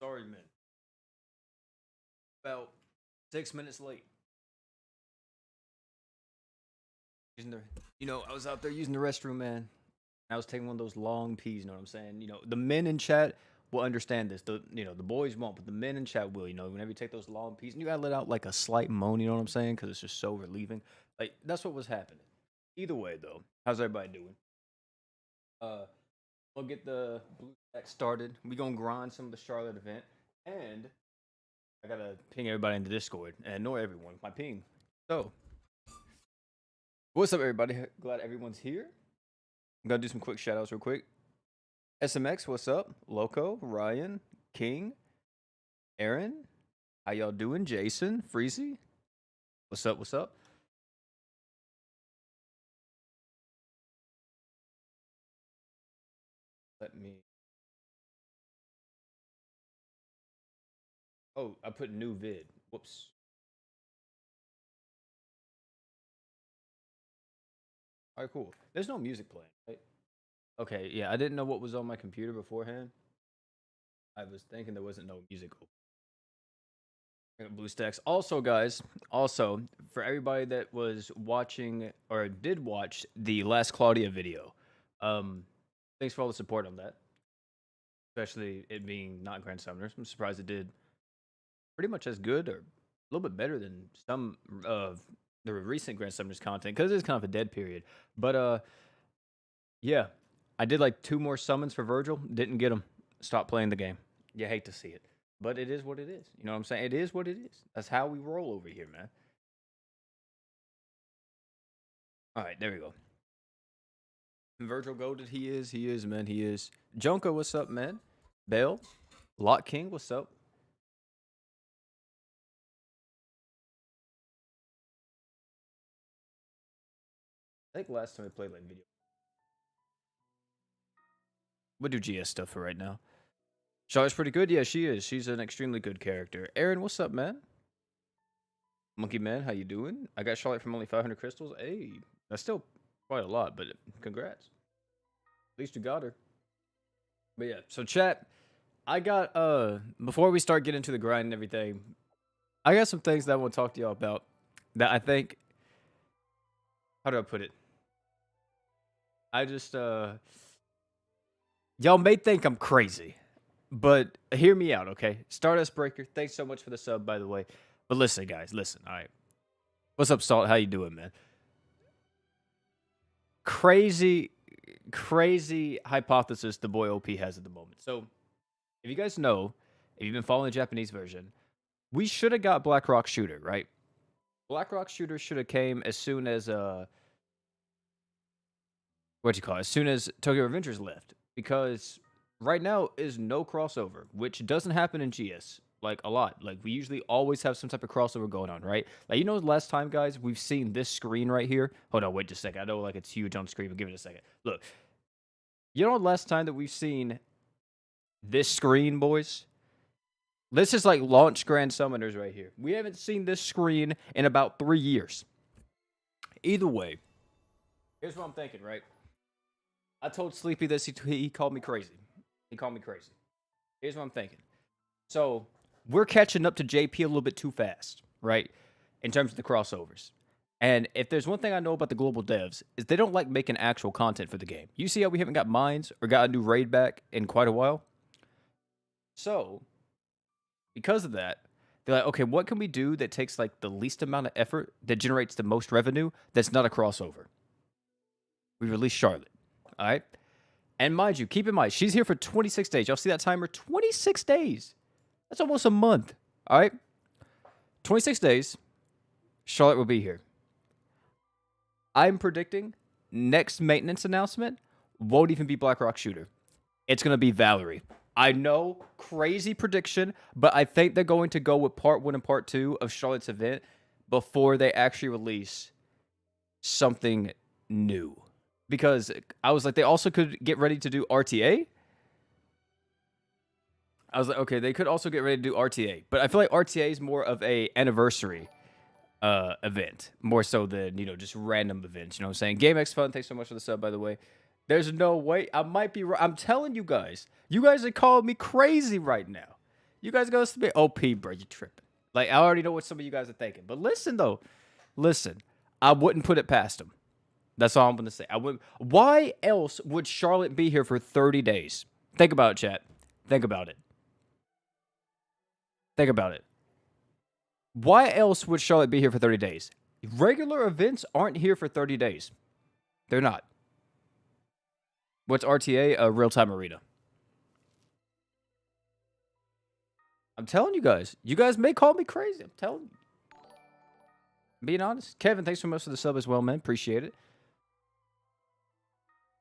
Sorry, man. About 6 minutes late. Using the, I was out there using the restroom, man. I was taking one of those long pees. You know what I'm saying? The men in chat will understand this. The boys won't, but the men in chat will. Whenever you take those long pees, and you gotta let out like a slight moan. You know what I'm saying? Because it's just so relieving. Like that's what was happening. Either way, though, how's everybody doing? Uh, we'll get the blue stack started. We gonna grind some of the Charlotte event, and I gotta ping everybody in the Discord and ignore everyone. My ping. So, what's up, everybody? Glad everyone's here. I'm gonna do some quick shout outs real quick. SMX, what's up? Loco, Ryan, King, Aaron, how y'all doing? Jason, Freezy, what's up? What's up? Let me. Oh, I put new vid. Whoops. All right, cool. There's no music playing, right? Okay, yeah, I didn't know what was on my computer beforehand. I was thinking there wasn't no music open. Blue stacks. Also, guys, for everybody that was watching or did watch the last Claudia video, thanks for all the support on that. Especially it being not Grand Summoners. I'm surprised it did pretty much as good or a little bit better than some of the recent Grand Summoners content because it's kind of a dead period. But yeah, I did like 2 more summons for Virgil. Didn't get them. Stopped playing the game. You hate to see it. But it is what it is. You know what I'm saying? It is what it is. That's how we roll over here, man. All right, there we go. Virgil goaded. He is, man. He is. Junko, what's up, man? Bell, Lot King, what's up? I think last time we played like video. We'll do GS stuff for right now. Charlotte's pretty good. Yeah, she is. She's an extremely good character. Aaron, what's up, man? Monkey Man, how you doing? I got Charlotte from only 500 crystals. Hey, that's still quite a lot, but congrats. At least you got her. But yeah, so chat, I got before we start getting into the grind and everything, I got some things that I want to talk to y'all about that I think, how do I put it? I just y'all may think I'm crazy, but hear me out, okay? Stardust Breaker, thanks so much for the sub, by the way. But listen, guys, listen, all right. What's up, Salt? How you doing, man? Crazy hypothesis the boy OP has at the moment. So, if you guys know, if you've been following the Japanese version, we should have got Blackrock Shooter, right? Blackrock Shooter should have came as soon as as soon as Tokyo Revengers left, because right now is no crossover, which doesn't happen in GS like a lot. Like we usually always have some type of crossover going on, right? Like the last time, guys, we've seen this screen right here. Hold on, wait just a second. I know like it's huge on screen, but give it a second. Look, the last time that we've seen this screen, boys. This is like launch Grand Summoners right here. We haven't seen this screen in about 3 years. Either way, here's what I'm thinking, right? I told Sleepy this. He called me crazy. He called me crazy. Here's what I'm thinking. So we're catching up to JP a little bit too fast, right? In terms of the crossovers. And if there's one thing I know about the global devs, is they don't like making actual content for the game. You see how we haven't got mines or got a new raid back in quite a while? So, because of that, they're like, okay, what can we do that takes like the least amount of effort that generates the most revenue that's not a crossover? We released Charlotte. All right. And mind you, keep in mind, she's here for 26 days. Y'all see that timer? 26 days. That's almost a month. All right. 26 days. Charlotte will be here. I'm predicting next maintenance announcement won't even be Blackrock Shooter. It's going to be Valerie. I know, crazy prediction, but I think they're going to go with part 1 and part 2 of Charlotte's event before they actually release something new. Because I was like, they also could get ready to do RTA. I was like, okay, they could also get ready to do RTA. But I feel like RTA is more of a anniversary event, more so than, just random events. You know what I'm saying? GameX Fun, thanks so much for the sub, by the way. There's no way. I might be wrong. I'm telling you guys are calling me crazy right now. You guys go to OP, bro. You tripping? Like I already know what some of you guys are thinking. But listen though, listen. I wouldn't put it past them. That's all I'm gonna say. I would. Why else would Charlotte be here for 30 days? Think about it, chat. Think about it. Think about it. Why else would Charlotte be here for 30 days? Regular events aren't here for 30 days. They're not. What's RTA? A real-time arena. I'm telling you guys. You guys may call me crazy. I'm telling you. Being honest. Kevin, thanks so much for the sub as well, man. Appreciate it.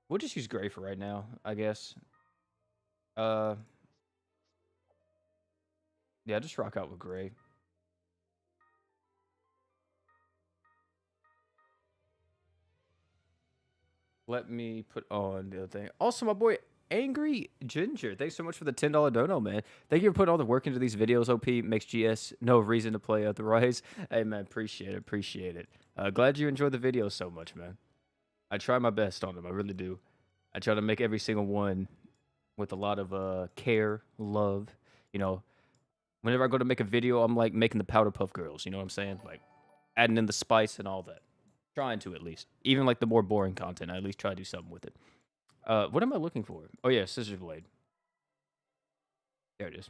We'll just use gray for right now, I guess. Yeah, just rock out with gray. Let me put on the other thing. Also, my boy Angry Ginger, thanks so much for the $10 dono, man. Thank you for putting all the work into these videos. OP makes GS no reason to play otherwise. Hey, man, appreciate it. Appreciate it. Glad you enjoyed the video so much, man. I try my best on them. I really do. I try to make every single one with a lot of care, love. You know, whenever I go to make a video, I'm like making the Powder Puff Girls. You know what I'm saying? Like adding in the spice and all that. Trying to, at least. Even like the more boring content, I at least try to do something with it. What am I looking for? Oh yeah, scissors blade. There it is.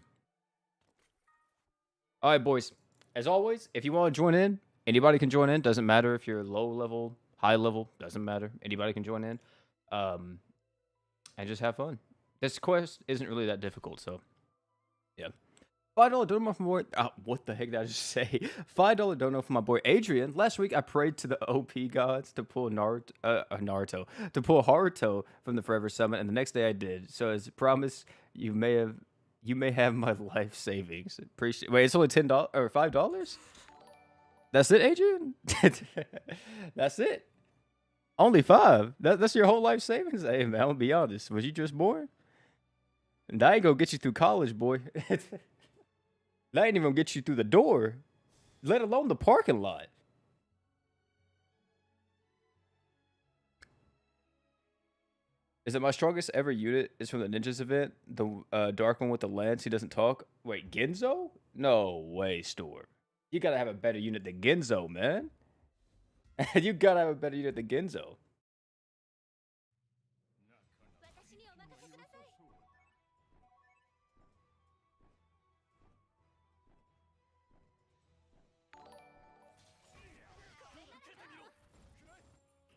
All right, boys. As always, if you want to join in, anybody can join in. Doesn't matter if you're low level, high level. Doesn't matter. Anybody can join in. And just have fun. This quest isn't really that difficult, so yeah. $5 dono for my boy. What the heck did I just say? $5 dono for my boy Adrian. Last week I prayed to the OP gods to pull Naruto to pull Haruto from the Forever Summit, and the next day I did. So as promised, you may have my life savings. Appreciate. Wait, it's only $10 or $5? That's it, Adrian. That's it. Only 5. That's your whole life savings. Hey man, I'm gonna be honest. Was you just born? And that ain't gonna get you through college, boy. That ain't even gonna get you through the door, let alone the parking lot. Is it my strongest ever unit? Is from the Ninjas event. The dark one with the lance. He doesn't talk. Wait, Genzo? No way, Storm. You gotta have a better unit than Genzo, man. You gotta have a better unit than Genzo.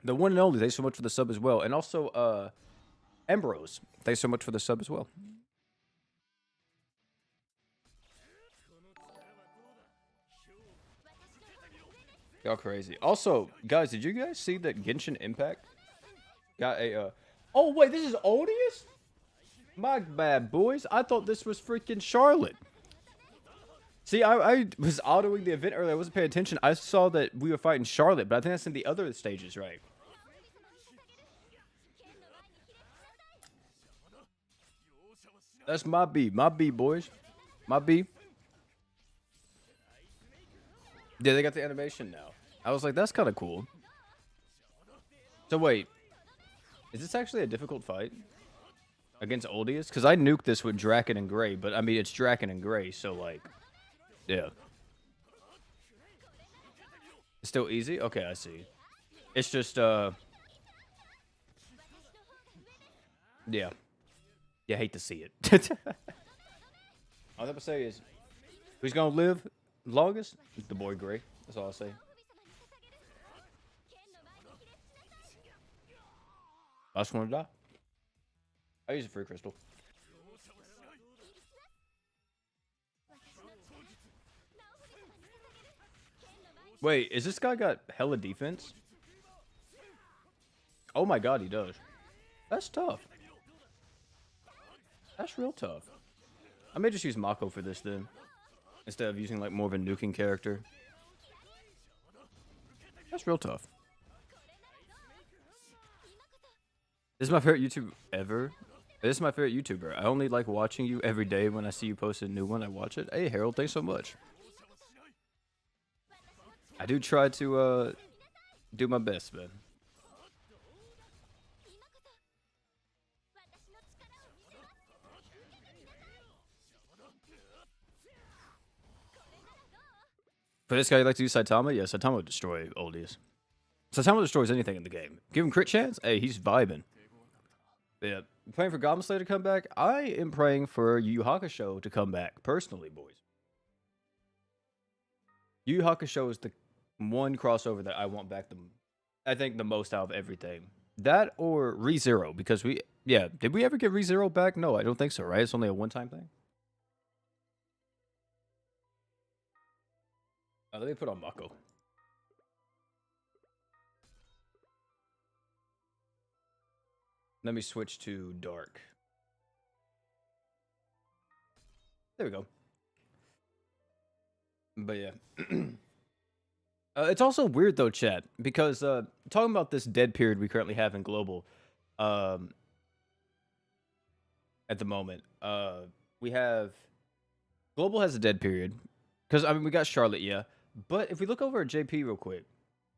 The one and only. Thanks so much for the sub as well. And also, Ambrose. Thanks so much for the sub as well. Y'all crazy. Also, guys, did you guys see that Genshin Impact got a, Oh, wait, this is Odious? My bad, boys. I thought this was freaking Charlotte. See, I was autoing the event earlier. I wasn't paying attention. I saw that we were fighting Charlotte, but I think that's in the other stages, right? That's my B. My B, boys. My B. Yeah, they got the animation now. I was like, that's kind of cool. So wait, is this actually a difficult fight against Oldius? Because I nuked this with Draken and Gray, but I mean, it's Draken and Gray, so like, yeah. It's still easy? Okay, I see. It's just, yeah. Yeah, I hate to see it. All I'm gonna say is, who's gonna live longest? The boy Gray. That's all I'll say. I just want to die. I use a free crystal. Wait, is this guy got hella defense? Oh my god, he does. That's tough. That's real tough. I may just use Mako for this then, instead of using like more of a nuking character. That's real tough. This is my favorite YouTuber ever. This is my favorite YouTuber. I only like watching you every day. When I see you post a new one, I watch it. Hey, Harold, thanks so much. I do try to do my best, man. For this guy, you like to use Saitama? Yeah, Saitama would destroy oldies. Saitama destroys anything in the game. Give him crit chance? Hey, he's vibing. Yeah. Praying for Goblin Slayer to come back? I am praying for Yu Yu Hakusho to come back, personally, boys. Yu Yu Hakusho is the one crossover that I want back I think the most out of everything. That or ReZero, because did we ever get ReZero back? No, I don't think so, right? It's only a one-time thing. Let me put on Mako. Let me switch to Dark. There we go. But yeah. It's also weird though, chat, because talking about this dead period we currently have in global, at the moment, we have global has a dead period because I mean we got Charlotte, yeah, but if we look over at JP real quick,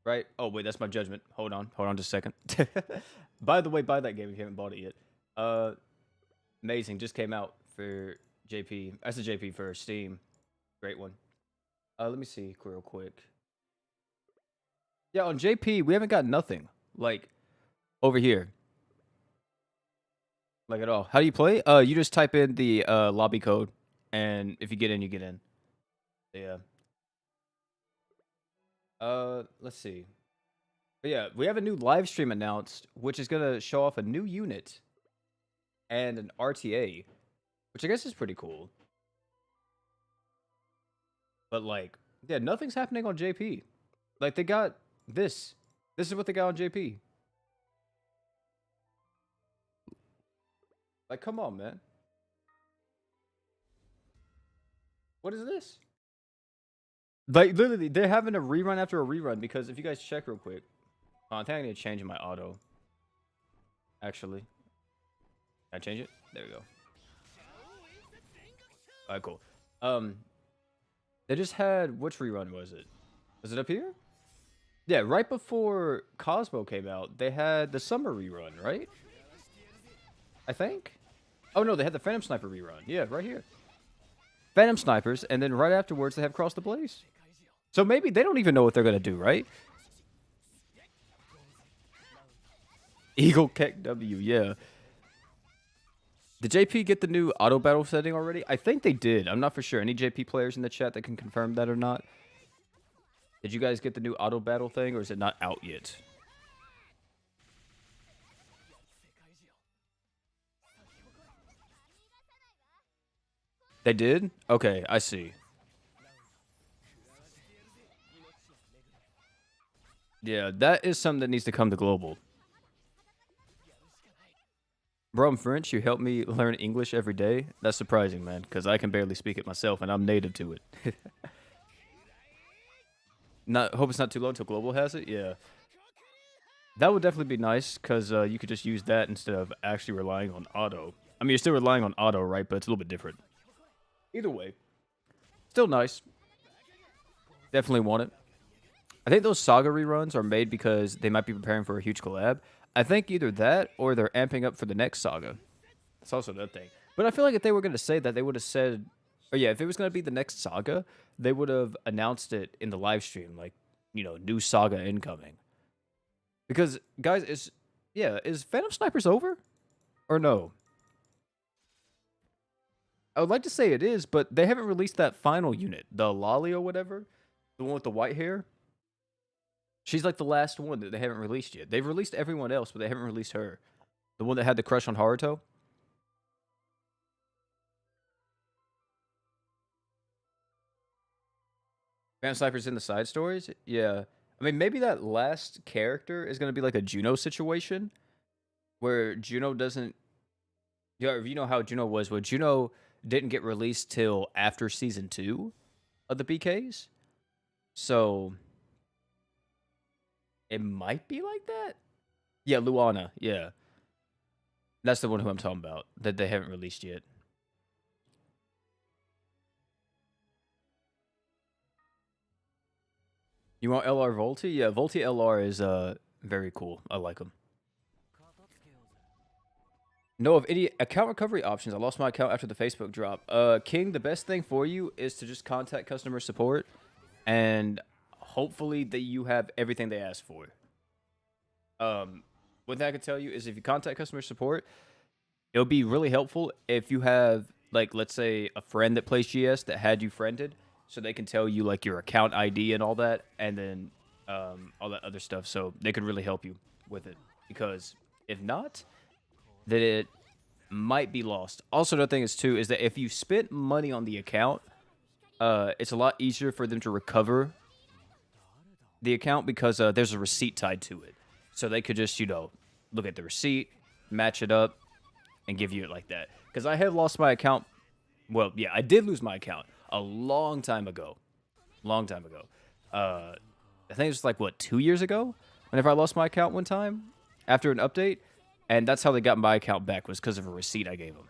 right? Oh wait, that's my judgment. Hold on just a second. By the way, buy that game if you haven't bought it yet. Amazing, just came out for JP. That's a JP for Steam, great one. Let me see real quick. Yeah, on JP, we haven't got nothing. Like, over here. Like, at all. How do you play? You just type in the lobby code, and if you get in, you get in. Yeah. Let's see. But yeah, we have a new live stream announced, which is going to show off a new unit and an RTA, which I guess is pretty cool. But, like, yeah, nothing's happening on JP. Like, they got this. This is what they got on JP. Like, come on, man. What is this? Like, literally, they're having a rerun after a rerun because if you guys check real quick. I think I need to change my auto. Actually. Can I change it? There we go. Alright, cool. They just had, which rerun was it? Was it up here? Yeah, right before Cosmo came out, they had the summer rerun, right? I think? Oh no, they had the Phantom Sniper rerun. Yeah, right here. Phantom Snipers, and then right afterwards they have Cross the Blaze. So maybe they don't even know what they're gonna do, right? Eagle Keck W, yeah. Did JP get the new auto battle setting already? I think they did. I'm not for sure. Any JP players in the chat that can confirm that or not? Did you guys get the new auto battle thing, or is it not out yet? They did? Okay, I see. Yeah, that is something that needs to come to global. Bro, I'm French. You help me learn English every day? That's surprising, man, because I can barely speak it myself, and I'm native to it. Hope it's not too low until global has it? Yeah. That would definitely be nice, because you could just use that instead of actually relying on auto. I mean, you're still relying on auto, right? But it's a little bit different. Either way. Still nice. Definitely want it. I think those Saga reruns are made because they might be preparing for a huge collab. I think either that or they're amping up for the next Saga. That's also that thing. But I feel like if they were going to say that, they would have said... Or yeah, if it was going to be the next Saga, they would have announced it in the live stream. Like, you know, new Saga incoming. Because, guys, is Phantom Snipers over? Or no? I would like to say it is, but they haven't released that final unit. The Lolly or whatever. The one with the white hair. She's like the last one that they haven't released yet. They've released everyone else, but they haven't released her. The one that had the crush on Haruto. Phantom Sniper's in the side stories? Yeah. I mean, maybe that last character is going to be like a Juno situation. Where Juno doesn't... Yeah, you know how Juno was. Where Juno didn't get released till after Season 2 of the BKs. So... It might be like that? Yeah, Luana. Yeah. That's the one who I'm talking about. That they haven't released yet. You want LR Volti? Yeah, Volti LR is very cool. I like them. Know of any account recovery options? I lost my account after the Facebook drop. King, the best thing for you is to just contact customer support. and hopefully that you have everything they ask for. One thing I can tell you is if you contact customer support, it'll be really helpful if you have like let's say a friend that plays GS that had you friended, so they can tell you like your account ID and all that, and then all that other stuff. So they could really help you with it. Because if not, then it might be lost. Also, the thing is too is that if you spent money on the account, it's a lot easier for them to recover the account because there's a receipt tied to it. So they could just look at the receipt, match it up, and give you it like that. Because I have lost my account. Well, yeah, I did lose my account a long time ago. Long time ago. I think it was like, what, 2 years ago? Whenever I lost my account one time after an update. And that's how they got my account back, was because of a receipt I gave them.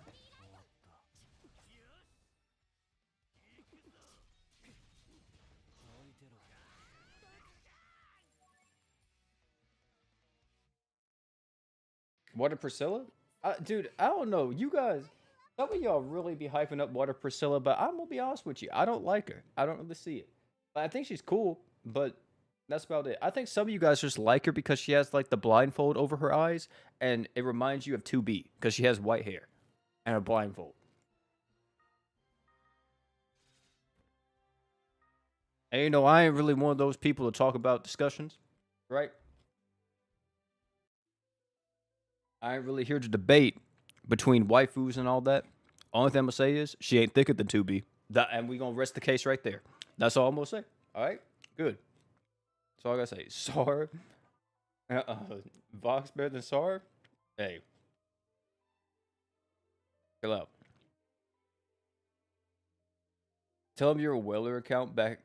Water Priscilla? Dude, I don't know. You guys, some of y'all really be hyping up Water Priscilla, but I'm gonna be honest with you. I don't like her. I don't really see it. I think she's cool, but that's about it. I think some of you guys just like her because she has like the blindfold over her eyes, and it reminds you of 2B because she has white hair and a blindfold. And I ain't really one of those people to talk about discussions, right? I ain't really here to debate between waifus and all that. Only thing I'm gonna say is she ain't thicker than 2B. And we gonna rest the case right there. That's all I'm gonna say. All right, good. That's all I gotta say. Sar, Vox better than Sar. Hey, chill out. Tell him your Weller account back.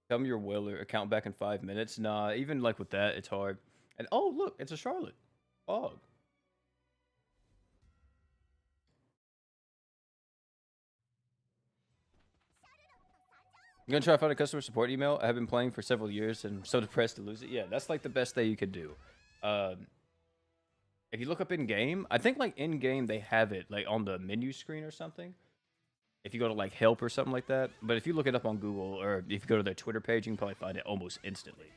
Tell me your Weller account back in 5 minutes. Nah, even like with that, it's hard. And oh, look, it's a Charlotte. Fog. I'm gonna try to find a customer support email. I have been playing for several years and I'm so depressed to lose it. Yeah, that's like the best thing you could do. If you look up in game, I think like in game they have it like on the menu screen or something. If you go to like help or something like that. But if you look it up on Google or if you go to their Twitter page, you can probably find it almost instantly.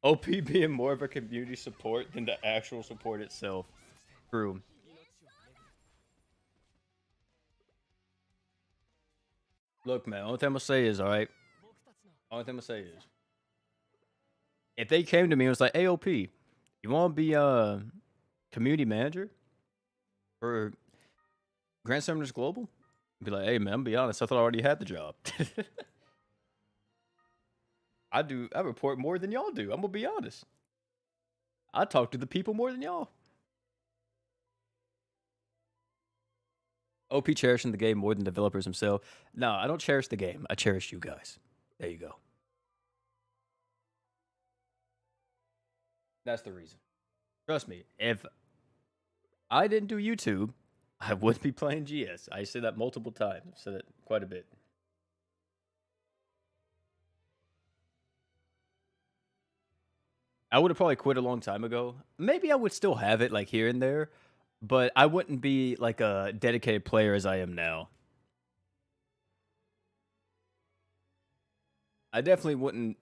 OP being more of a community support than the actual support itself. True. Look, man, only thing I'm gonna say is, alright? Only thing I'm gonna say is, if they came to me and was like, AOP, you wanna be a community manager for Grand Summoners Global? I'd be like, hey man, I'm be honest, I thought I already had the job. I report more than y'all do. I'm gonna be honest. I talk to the people more than y'all. OP cherishing the game more than developers themselves. No, I don't cherish the game. I cherish you guys. There you go. That's the reason. Trust me, if I didn't do YouTube, I would be playing GS. I say that multiple times. I've said it quite a bit. I would have probably quit a long time ago. Maybe I would still have it like here and there, but I wouldn't be like a dedicated player as I am now. I definitely wouldn't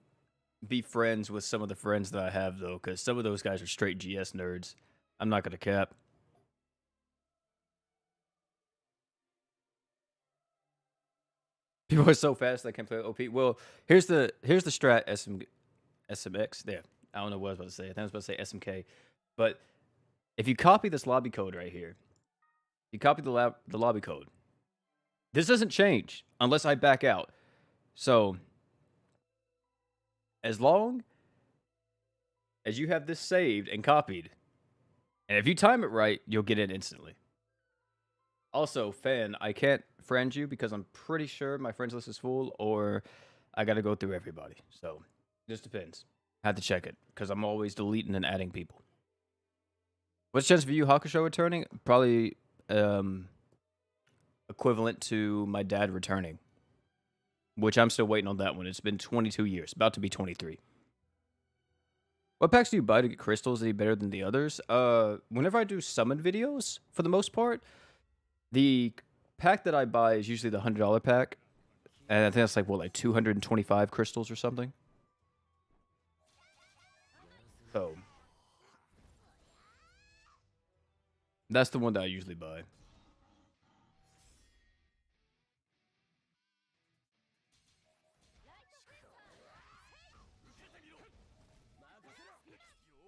be friends with some of the friends that I have though, because some of those guys are straight GS nerds. I'm not gonna cap. People are so fast they can't play OP. Well, here's the strat SMX. There, I don't know what I was about to say. I think I was about to say SMK, but if you copy this lobby code right here, you copy the lobby code. This doesn't change unless I back out. So as long as you have this saved and copied, and if you time it right, you'll get it instantly. Also, fan, I can't friend you because I'm pretty sure my friends list is full, or I got to go through everybody. So, just depends. I have to check it because I'm always deleting and adding people. What's the chance of Yu Hakusho returning? Probably equivalent to my dad returning, which I'm still waiting on that one. It's been 22 years, about to be 23. What packs do you buy to get crystals any better than the others? Whenever I do summon videos, for the most part, the pack that I buy is usually the $100 pack, and I think that's like what, like 225 crystals or something. So that's the one that I usually buy.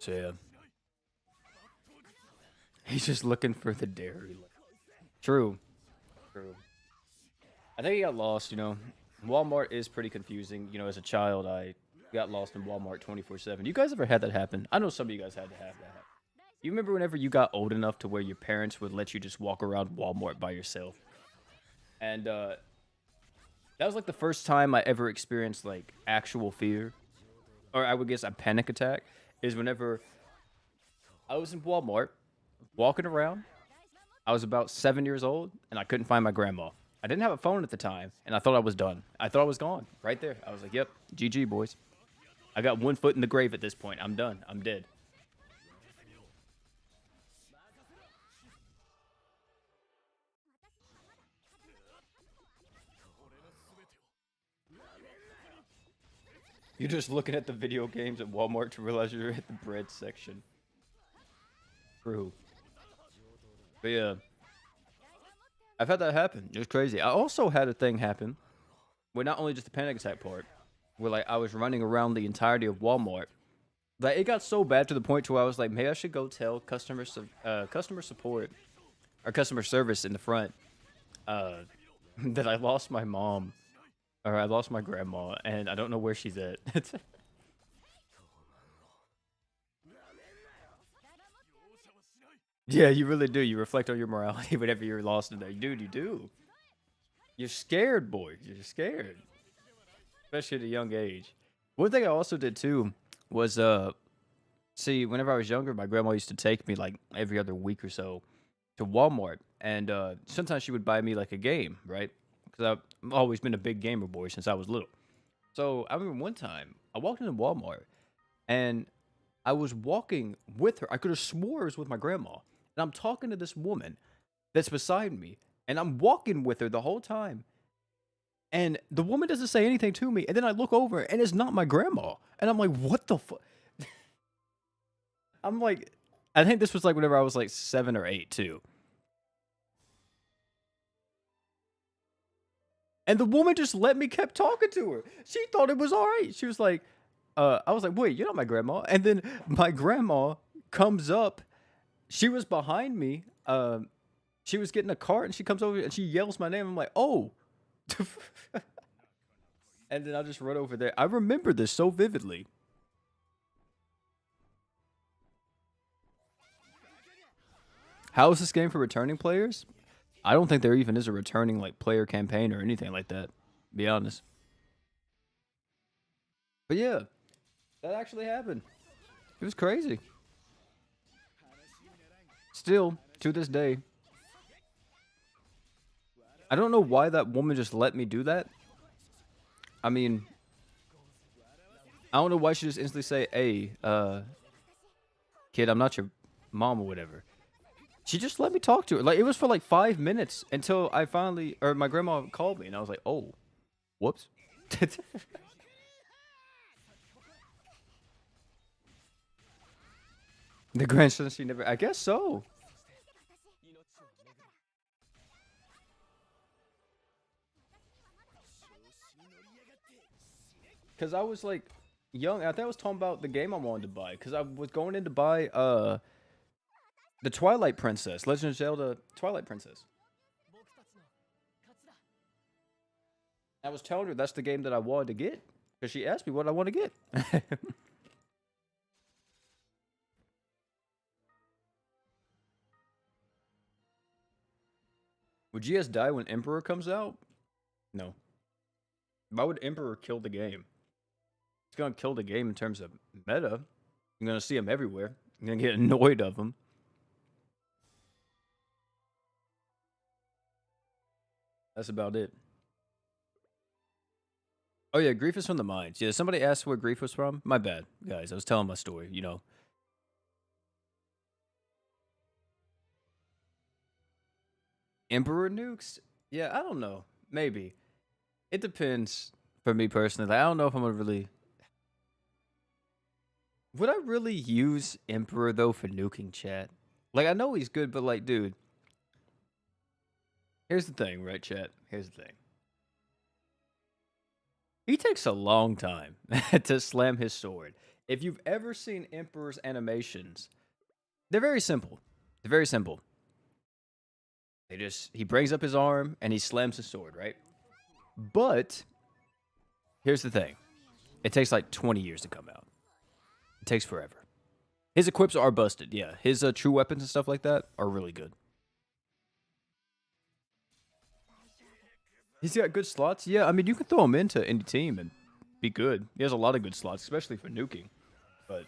So yeah, he's just looking for the dairy. True, true. I think he got lost. Walmart is pretty confusing. As a child, I got lost in Walmart 24/7. You guys ever had that happen? I know some of you guys had to have that happen. You remember whenever you got old enough to where your parents would let you just walk around Walmart by yourself? And that was like the first time I ever experienced like actual fear, or I would guess a panic attack, is whenever I was in Walmart walking around. I was about 7 years old, and I couldn't find my grandma. I didn't have a phone at the time, and I thought I was done. I thought I was gone right there. I was like, "Yep, GG, boys. I got one foot in the grave at this point. I'm done. I'm dead." You're just looking at the video games at Walmart to realize you're at the bread section. True. But yeah, I've had that happen. It was crazy. I also had a thing happen where not only just the panic attack part, where like I was running around the entirety of Walmart. Like it got so bad to the point to where I was like, maybe I should go tell customer support or customer service in the front uh, that I lost my mom or I lost my grandma and I don't know where she's at. Yeah, you really do. You reflect on your morality whenever you're lost in there. Dude, you do. You're scared, boy. You're scared, especially at a young age. One thing I also did too was see, whenever I was younger, my grandma used to take me like every other week or so to Walmart, and sometimes she would buy me like a game, right? Because I've always been a big gamer boy since I was little. So I remember one time I walked into Walmart and I was walking with her. I could have swore it was with my grandma, and I'm talking to this woman that's beside me, and I'm walking with her the whole time. And the woman doesn't say anything to me, and then I look over and it's not my grandma, and I'm like, "What the fuck?" I'm like, I think this was like whenever I was like 7 or 8 too. And the woman just let me kept talking to her. She thought it was all right. She was like, I was like, wait, you're not my grandma. And then my grandma comes up. She was behind me. She was getting a cart and she comes over and she yells my name. I'm like, oh. And then I just run over there. I remember this so vividly. How is this game for returning players? I don't think there even is a returning like player campaign or anything like that. Be honest. But yeah, that actually happened. It was crazy. Still, to this day, I don't know why that woman just let me do that. I mean, I don't know why she just instantly say, "Hey, kid, I'm not your mom or whatever." She just let me talk to her. Like it was for like 5 minutes until I finally, or my grandma called me, and I was like, "Oh, whoops." The grandson she never. I guess so. Cause I was like young. I think I was talking about the game I wanted to buy. Cause I was going in to buy the Twilight Princess, Legend of Zelda Twilight Princess. I was telling her that's the game that I wanted to get. Cause she asked me what I want to get. Would GS die when Emperor comes out? No. Why would Emperor kill the game? It's gonna kill the game in terms of meta. You're gonna see him everywhere. You're gonna get annoyed of him. That's about it. Oh yeah, grief is from the mind. Yeah, somebody asked where grief was from. My bad, guys. I was telling my story. Emperor nukes. Yeah, I don't know. Maybe it depends. For me personally, like, I don't know if I'm gonna really. Would I really use Emperor though for nuking chat? Like, I know he's good, but like, dude, here's the thing, right, chat? Here's the thing. He takes a long time to slam his sword. If you've ever seen Emperor's animations, they're very simple. They're very simple. He brings up his arm and he slams his sword, right? But here's the thing. It takes like 20 years to come out. It takes forever. His equips are busted, yeah. His true weapons and stuff like that are really good. He's got good slots. Yeah, I mean, you can throw him into any team and be good. He has a lot of good slots, especially for nuking. But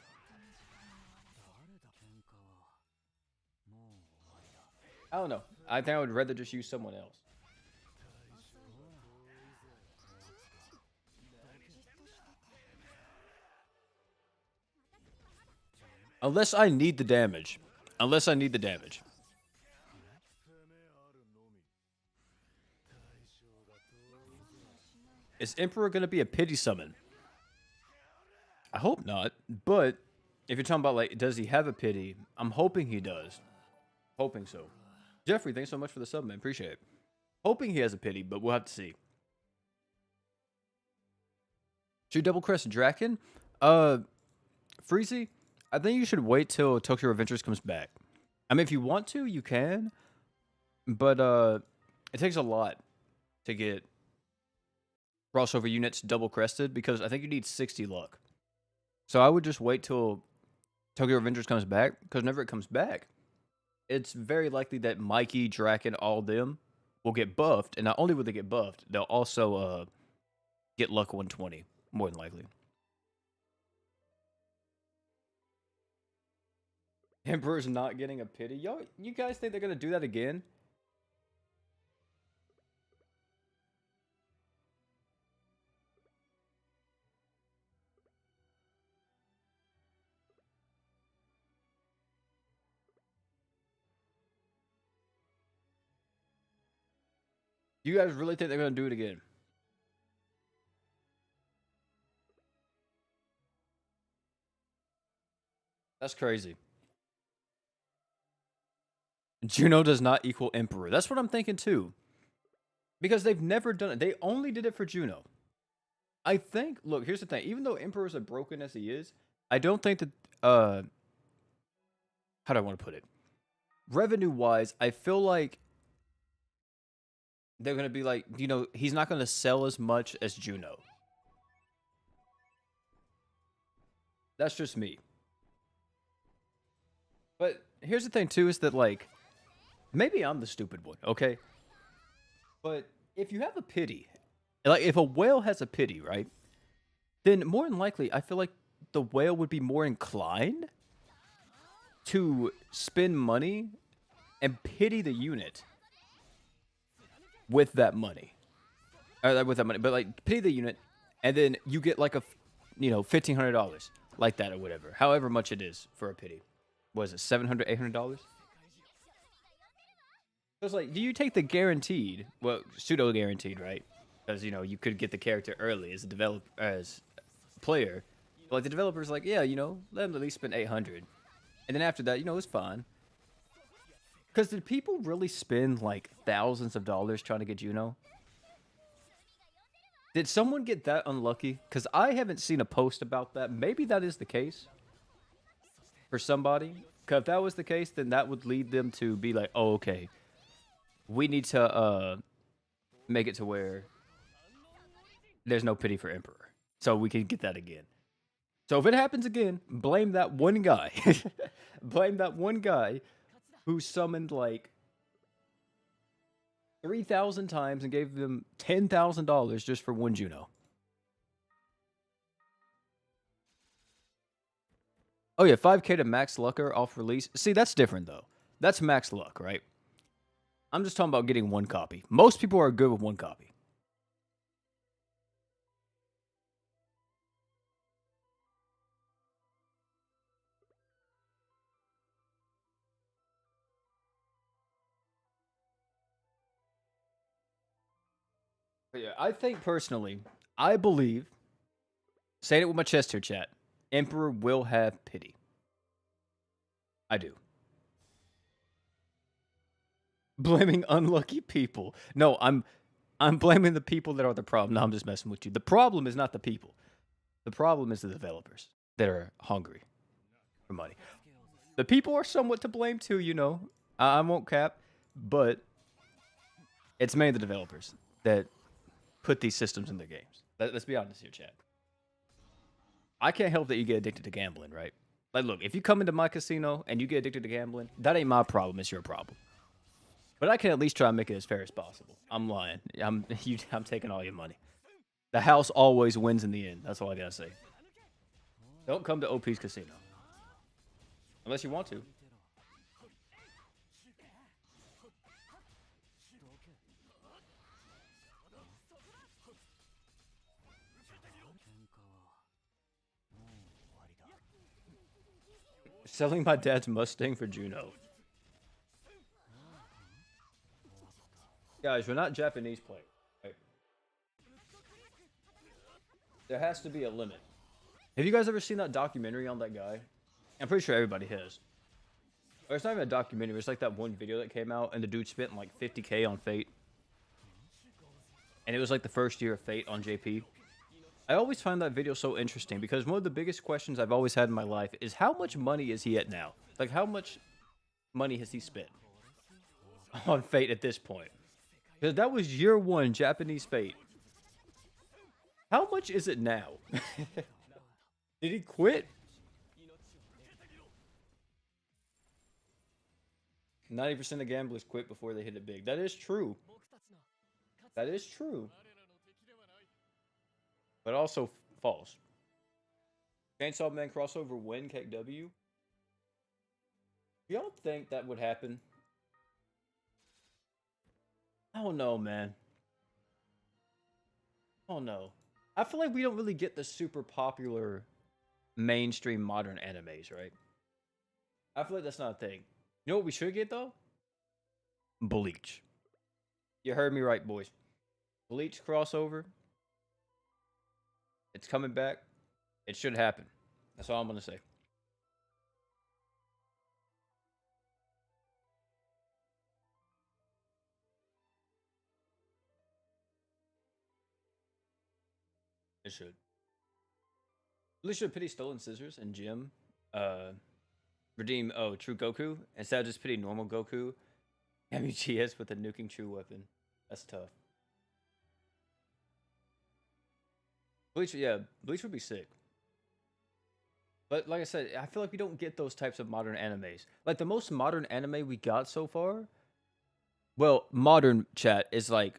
I don't know. I think I would rather just use someone else. Unless I need the damage. Unless I need the damage. Is Emperor going to be a pity summon? I hope not. But if you're talking about, like, does he have a pity? I'm hoping he does. Hoping so. Jeffrey, thanks so much for the sub, man. Appreciate it. Hoping he has a pity, but we'll have to see. Should double crest Draken? Freezy, I think you should wait till Tokyo Revengers comes back. I mean, if you want to, you can. But it takes a lot to get crossover units double crested because I think you need 60 luck. So I would just wait till Tokyo Revengers comes back because whenever it comes back, it's very likely that Mikey, Draken, all them will get buffed. And not only will they get buffed, they'll also get luck 120, more than likely. Emperor's not getting a pity. Yo, you guys think they're going to do that again? You guys really think they're going to do it again? That's crazy. Juno does not equal Emperor. That's what I'm thinking too. Because they've never done it. They only did it for Juno. I think, look, here's the thing. Even though Emperor's as broken as he is, I don't think that, how do I want to put it? Revenue-wise, I feel like they're going to be like, he's not going to sell as much as Juno. That's just me. But here's the thing, too, is that, like, maybe I'm the stupid one, okay? But if you have a pity, like, if a whale has a pity, right? Then more than likely, I feel like the whale would be more inclined to spend money and pity the unit with that money. With that money. But, like, pity the unit, and then you get, like, $1,500. Like that or whatever. However much it is for a pity. Was it $700, $800? So it's like, do you take the guaranteed, well, pseudo guaranteed, right? Because you could get the character early as a player. But like the developer's like, yeah, let them at least spend 800, and then after that, it's fine. Because did people really spend like thousands of dollars trying to get Juno? Did someone get that unlucky? Because I haven't seen a post about that. Maybe that is the case for somebody. Because if that was the case, then that would lead them to be like, oh, okay. We need to make it to where there's no pity for Emperor. So we can get that again. So if it happens again, blame that one guy. Blame that one guy who summoned like 3,000 times and gave them $10,000 just for one Juno. Oh yeah, 5K to max lucker off release. See, that's different though. That's max luck, right? I'm just talking about getting one copy. Most people are good with one copy. But yeah, I think personally, I believe, saying it with my chest here, chat, Emperor will have pity. I do. Blaming unlucky people. No, I'm blaming the people that are the problem. No, I'm just messing with you. The problem is not the people. The problem is the developers that are hungry for money. The people are somewhat to blame too, you know. I won't cap, but it's mainly the developers that put these systems in their games. Let's be honest here, chat. I can't help that you get addicted to gambling, right? Like, look, if you come into my casino and you get addicted to gambling, that ain't my problem. It's your problem. But I can at least try and make it as fair as possible. I'm lying. I'm taking all your money. The house always wins in the end. That's all I gotta say. Don't come to OP's casino. Unless you want to. Selling my dad's Mustang for Juno. Guys, we're not Japanese players. Right? There has to be a limit. Have you guys ever seen that documentary on that guy? I'm pretty sure everybody has. Or it's not even a documentary. It's like that one video that came out, and the dude spent like 50K on Fate. And it was like the first year of Fate on JP. I always find that video so interesting because one of the biggest questions I've always had in my life is how much money is he at now? Like, how much money has he spent on Fate at this point? Because that was year one Japanese Fate. How much is it now? Did he quit? 90% of gamblers quit before they hit it big. That is true. That is true. But also false. Chainsaw Man crossover win KW? Y'all think that would happen? I don't know, man. I don't know. I feel like we don't really get the super popular mainstream modern animes, right? I feel like that's not a thing. You know what we should get, though? Bleach. You heard me right, boys. Bleach crossover. It's coming back. It should happen. That's all I'm going to say. It should. At least should pity Stolen Scissors and Jim. Redeem, True Goku. Instead of just pity normal Goku. MUGS with a nuking true weapon. That's tough. Bleach, yeah, Bleach would be sick. But like I said, I feel like we don't get those types of modern animes. Like the most modern anime we got so far, well, modern chat is like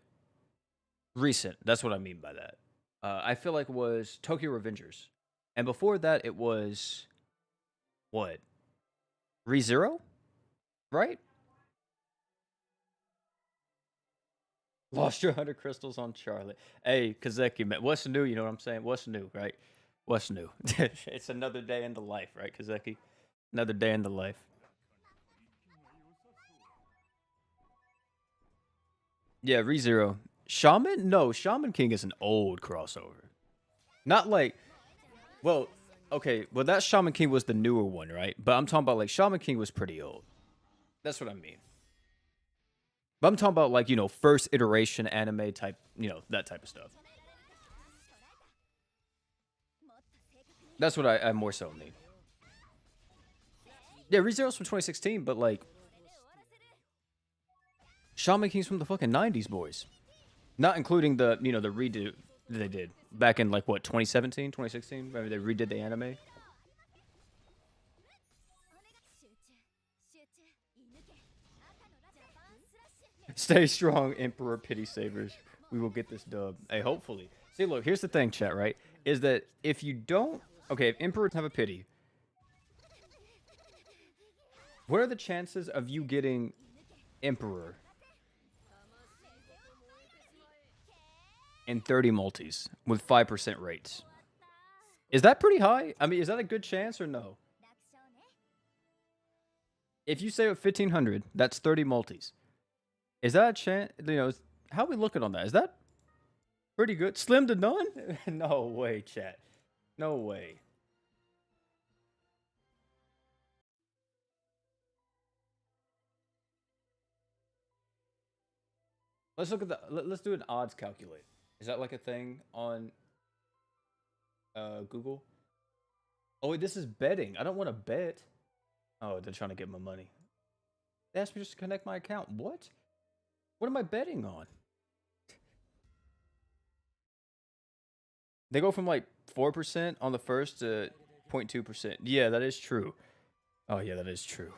recent. That's what I mean by that. I feel like was Tokyo Revengers. And before that, it was what? ReZero? Right? Lost your 100 crystals on Charlotte. Hey, Kazeki, man. What's new? You know what I'm saying? What's new, right? What's new? It's another day in the life, right, Kazeki? Another day in the life. Yeah, ReZero. Shaman? No, Shaman King is an old crossover. Not like, well, okay, well, that Shaman King was the newer one, right? But I'm talking about, like, Shaman King was pretty old. That's what I mean. But I'm talking about, like, you know, first iteration anime type, you know, that type of stuff. That's what I more so mean. Yeah, ReZero's from 2016, but, like, Shaman King's from the fucking 90s, boys. Not including the, you know, the redo they did back in, like, what, 2017, 2016? Remember they redid the anime? Stay strong, Emperor Pity Savers. We will get this dub. Hey, hopefully. See, look, here's the thing, chat, right? Is that if you don't... Okay, if Emperor have a pity, what are the chances of you getting Emperor in 30 multis with 5% rates? Is that pretty high? I mean, is that a good chance or no? If you say with 1,500, that's 30 multis. Is that a chance? You know, how are we looking on that? Is that Pretty good. Slim to none? No way, chat. No way. Let's look at the. Let's do an odds calculate. Is that like a thing on Google? Oh wait, this is betting. I don't want to bet. Oh, they're trying to get my money. They asked me just to connect my account. What? What am I betting on? They go from like 4% on the first to 0.2%. Yeah, that is true. Oh yeah, that is true.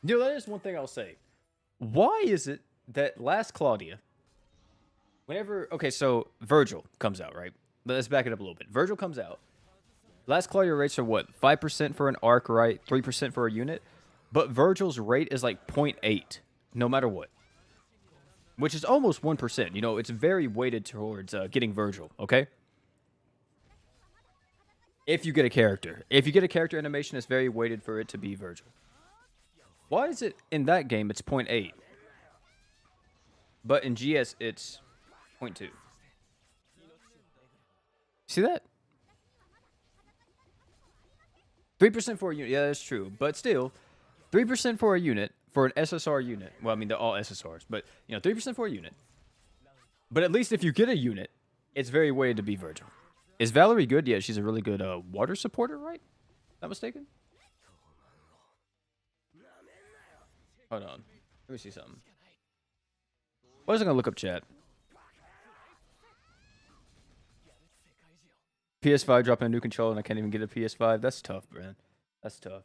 You know, that is one thing I'll say. Why is it that last Claudia, whenever okay, so Virgil comes out, right? Let's back it up a little bit. Virgil comes out. Last Claudia rates are what? 5% for an arc, right? 3% for a unit. But Virgil's rate is like 0.8, no matter what. Which is almost 1%. You know, it's very weighted towards getting Virgil, okay? If you get a character. If you get a character animation, it's very weighted for it to be Virgil. Why is it in that game it's 0.8? But in GS it's 0.2. See that? 3% for a unit. Yeah, that's true. But still, 3% for a unit, for an SSR unit. Well, I mean, they're all SSRs. But, you know, 3% for a unit. But at least if you get a unit, it's very weighted to be Virgil. Is Valerie good? Yeah, she's a really good water supporter, right? Not mistaken? Hold on. Let me see something. What was I going to look up, chat? PS5 dropping a new controller and I can't even get a PS5. That's tough, man. That's tough.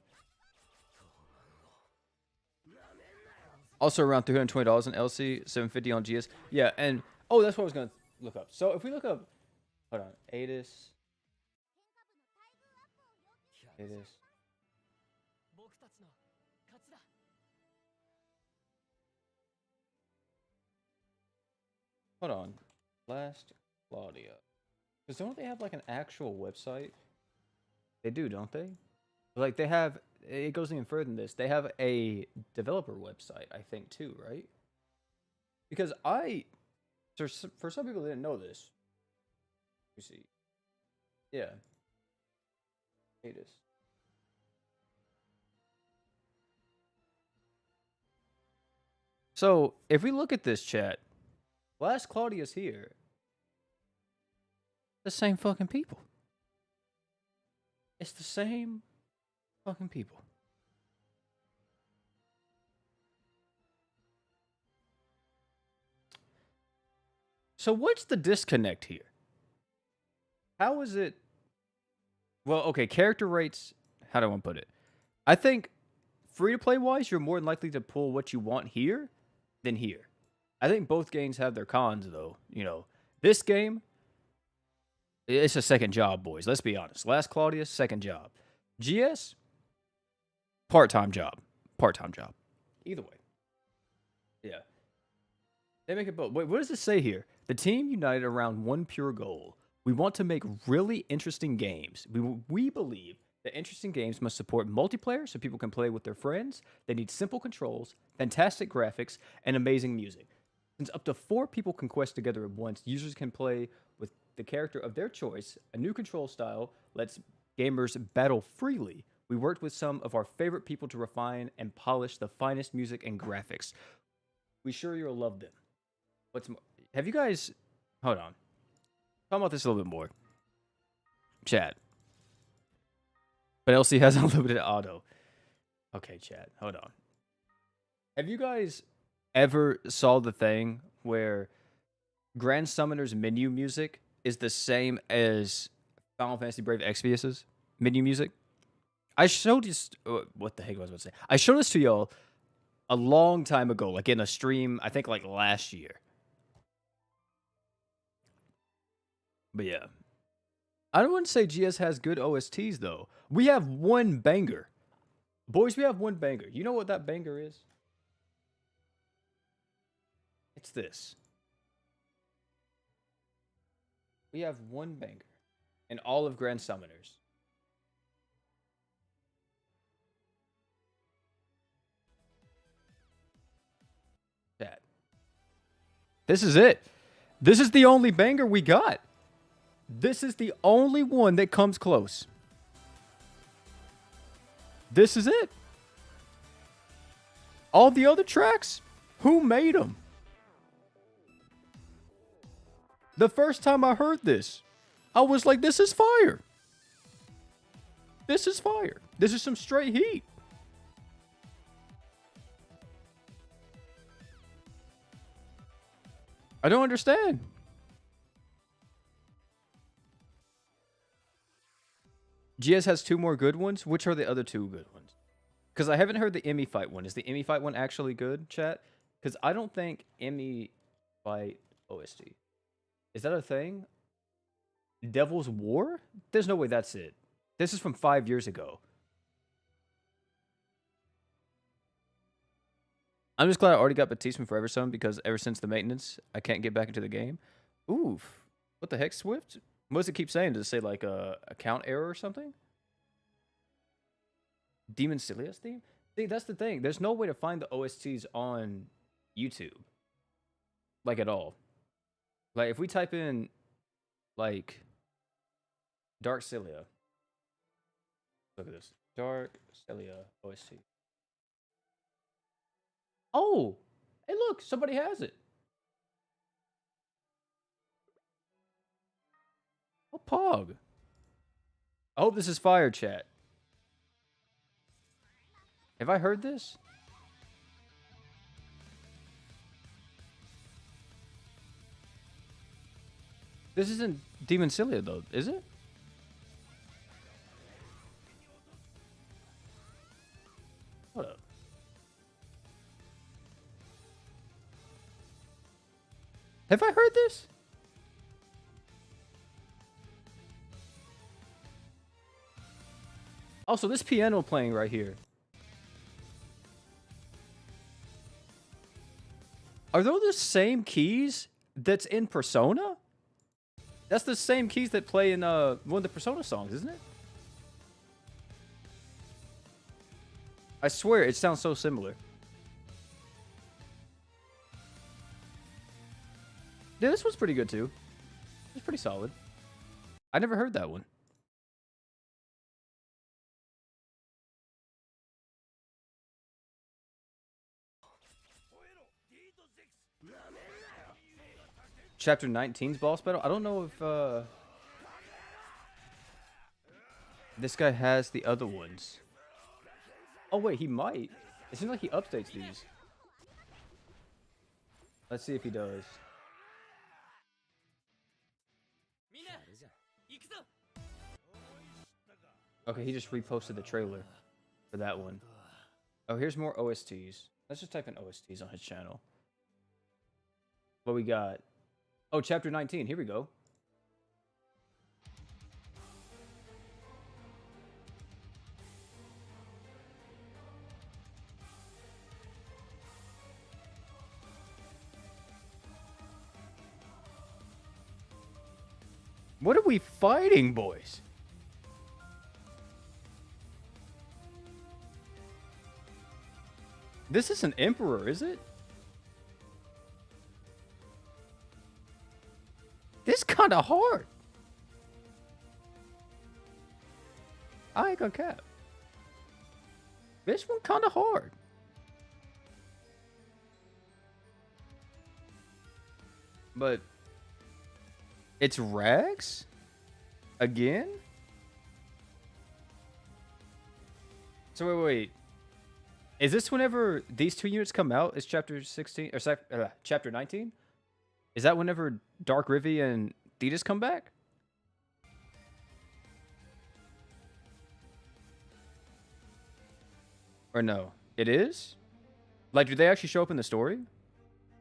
Also around $320 on LC, $750 on GS. Yeah, and oh, that's what I was gonna look up. So if we look up, hold on, Adis. Hold on, last Claudia. Because don't they have like an actual website? They do, don't they? Like they have. It goes even further than this. They have a developer website, I think, too, right? Because for some people that didn't know this. You see, yeah, it is. So if we look at this chat, last Claudia's here. The same fucking people. It's the same fucking people. So what's the disconnect here? How is it? Well, okay, character rates. How do I want to put it? I think free to play wise, you're more than likely to pull what you want here than here. I think both games have their cons, though. You know, this game, it's a second job, boys. Let's be honest. Last Claudius, second job. GS, part-time job. Part-time job. Either way. Yeah. They make it both. Wait, what does it say here? The team united around one pure goal. We want to make really interesting games. We believe that interesting games must support multiplayer so people can play with their friends. They need simple controls, fantastic graphics, and amazing music. Since up to 4 people can quest together at once, users can play with the character of their choice. A new control style lets gamers battle freely. We worked with some of our favorite people to refine and polish the finest music and graphics. We sure you'll love them. What's more? Have you guys... Hold on. Talk about this a little bit more. Chat. But LC has unlimited auto. Okay, chat. Hold on. Have you guys ever saw the thing where Grand Summoner's menu music is the same as Final Fantasy Brave Exvius's menu music? I showed this... what the heck was I about to say? I showed this to y'all a long time ago, like in a stream, I think like last year. But yeah. I don't want to say GS has good OSTs, though. We have one banger. Boys, we have one banger. You know what that banger is? It's this. We have one banger in all of Grand Summoners. That. This is it. This is the only banger we got. This is the only one that comes close. This is it. All the other tracks, who made them? The first time I heard this, I was like, this is fire. This is fire. This is some straight heat. I don't understand. GS has 2 more good ones. Which are the other 2 good ones? Because I haven't heard the Emmy fight one. Is the Emmy fight one actually good, chat? Because I don't think Emmy fight OST. Is that a thing? Devil's War? There's no way that's it. This is from 5 years ago. I'm just glad I already got Batiste from Forever Son because ever since the maintenance, I can't get back into the game. Oof. What the heck, Swift? What does it keep saying? Does it say like a account error or something? Demon Silius theme? See, that's the thing. There's no way to find the OSTs on YouTube. Like at all. Like if we type in like Dark Cilia. Look at this. Dark Cilia OST. Oh! Hey look, somebody has it. Oh, Pog. I hope this is fire, chat. Have I heard this? This isn't Demon Cilia, though, is it? Hold up. Have I heard this? Also, this piano playing right here. Are those the same keys that's in Persona? That's the same keys that play in one of the Persona songs, isn't it? I swear, it sounds so similar. Yeah, this one's pretty good too. It's pretty solid. I never heard that one. Chapter 19's boss battle? I don't know if this guy has the other ones. Oh wait, he might. It seems like he updates these. Let's see if he does. Okay, he just reposted the trailer for that one. Oh, here's more OSTs. Let's just type in OSTs on his channel. What we got? Oh, chapter 19. Here we go. What are we fighting, boys? This is an emperor, is it? This kind of hard. I ain't gonna cap. This one kind of hard. But it's Rags? Again? So wait. Is this whenever these 2 units come out? Is chapter 16 or chapter 19? Is that whenever Dark Rivy and Thetis come back? Or no? It is? Like, do they actually show up in the story?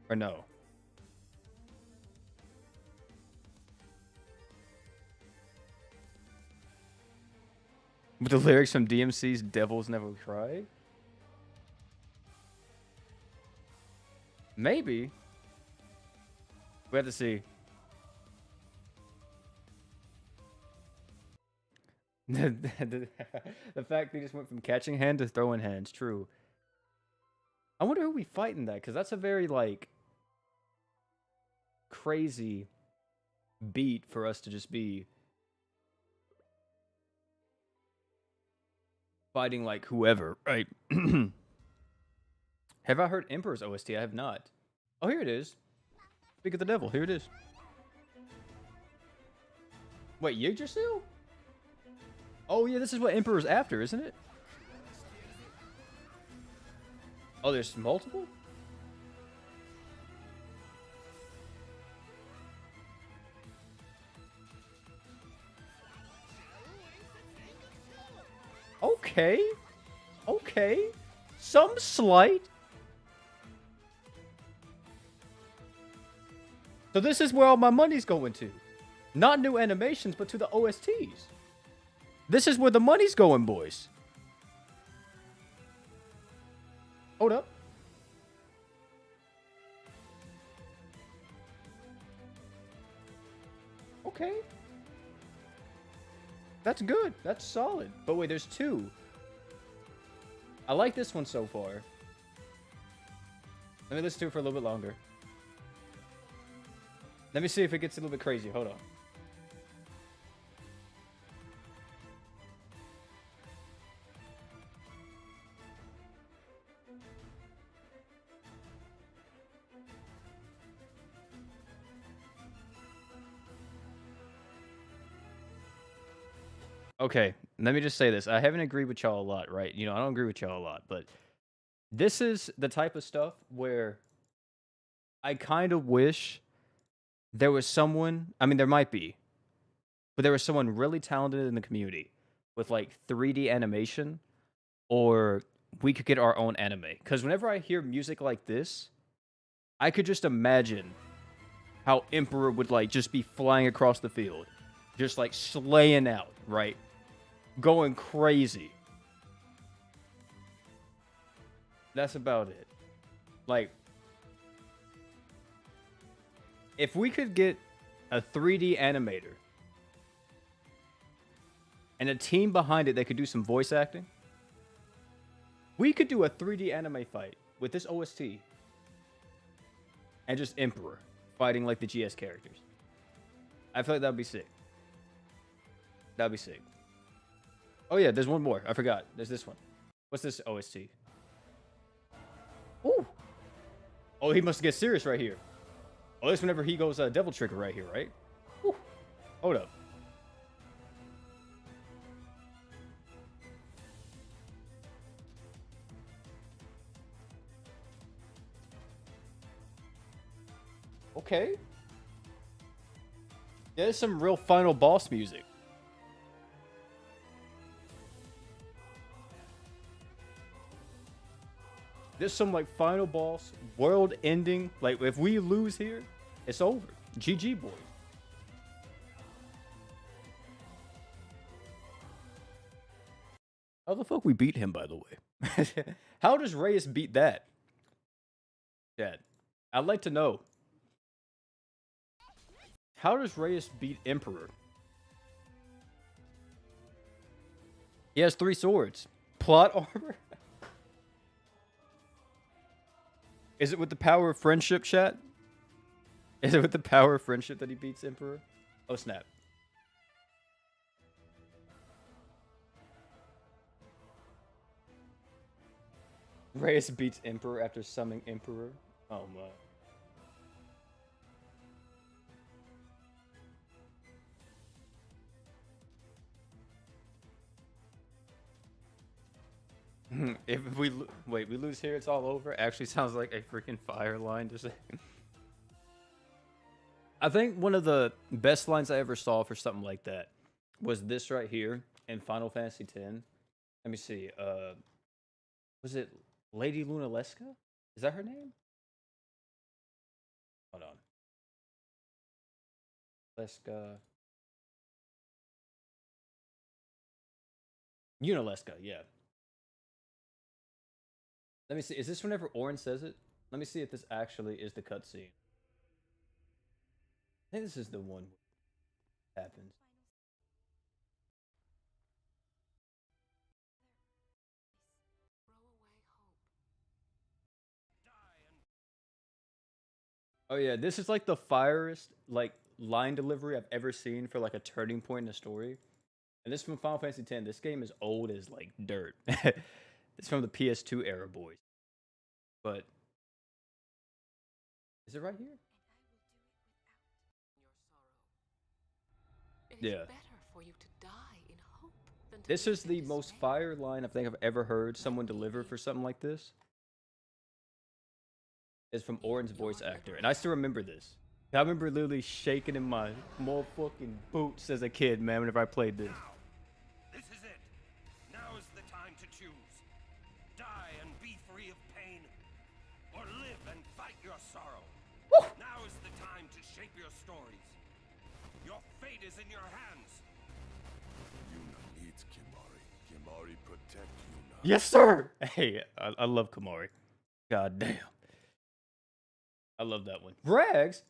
Or no? With the lyrics from DMC's Devils Never Cry? Maybe. We have to see. The fact they just went from catching hand to throwing hands, true. I wonder who we fighting that, because that's a very, like... crazy beat for us to just be fighting like whoever, right? Have I heard Emperor's OST? I have not. Oh, here it is. Speak of the devil. Here it is. Wait, Yggdrasil? Oh, yeah, this is what Emperor's after, isn't it? Oh, there's multiple? Okay. Okay. Some slight. So this is where all my money's going to. Not new animations, but to the OSTs. This is where the money's going, boys. Hold up. Okay. That's good. That's solid. But wait, there's two. I like this one so far. Let me listen to it for a little bit longer. Let me see if it gets a little bit crazy. Hold on. Okay, let me just say this. I haven't agreed with y'all a lot, right? You know, I don't agree with y'all a lot, but this is the type of stuff where I kind of wish there was someone, I mean, there might be, but there was someone really talented in the community with like 3D animation, or we could get our own anime. Because whenever I hear music like this, I could just imagine how Emperor would like just be flying across the field, just like slaying out, right? Going crazy. That's about it. Like, if we could get a 3D animator and a team behind it that could do some voice acting, we could do a 3D anime fight with this OST and just Emperor fighting like the GS characters. I feel like that'd be sick. That'd be sick. Oh yeah, there's one more. I forgot. There's this one. What's this OST? Ooh. Oh, he must get serious right here. Oh, this whenever he goes Devil Trigger right here, right? Ooh. Hold up. Okay. There's some real final boss music. There's some like final boss, world ending. Like if we lose here, it's over. GG boys. How the fuck we beat him, by the way? How does Reyes beat that? Dad, I'd like to know. How does Reyes beat Emperor? He has 3 swords. Plot armor? Is it with the power of friendship, chat? Is it with the power of friendship that he beats Emperor? Oh, snap. Reyes beats Emperor after summoning Emperor. Oh, my. If we wait, we lose here, it's all over. Actually, sounds like a freaking fire line to say. I think one of the best lines I ever saw for something like that was this right here in Final Fantasy X. Let me see. Was it Lady Lunalesca? Is that her name? Hold on. Leska. Unalesca, yeah. Let me see. Is this whenever Orin says it? Let me see if this actually is the cutscene. I think this is the one that happens. Oh yeah, this is like the firest like line delivery I've ever seen for like a turning point in a story. And this is from Final Fantasy X. This game is old as like dirt. It's from the PS2 era, boys. But is it right here? It is Yeah. better for you to die in hope than to This live is in the most despair. fire line I think I've ever heard someone deliver for something like this. Is from Orin's voice actor. And I still remember this. I remember literally shaking in my motherfucking boots as a kid, man, whenever I played this. Now, this is it. Now is the time to choose. Die and be free of pain, or live and fight your sorrow. Woo! Now is the time to shape your stories. Your fate is in your hands. Yuna needs Kimari. Kimari protect Yuna. Yes, sir! Hey, I love Kamari. God damn. I love that one. Rags?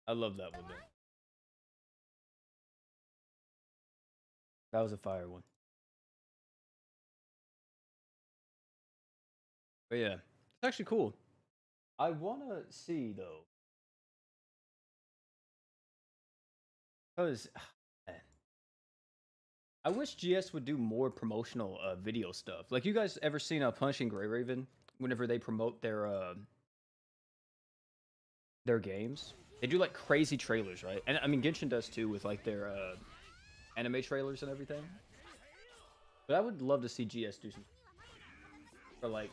I love that one, though. That was a fire one. But yeah, it's actually cool. I want to see, though. Because I wish GS would do more promotional video stuff. Like, you guys ever seen Punishing Gray Raven? Whenever they promote their games, they do like crazy trailers, right? And I mean, Genshin does too with like their anime trailers and everything. But I would love to see GS do some for like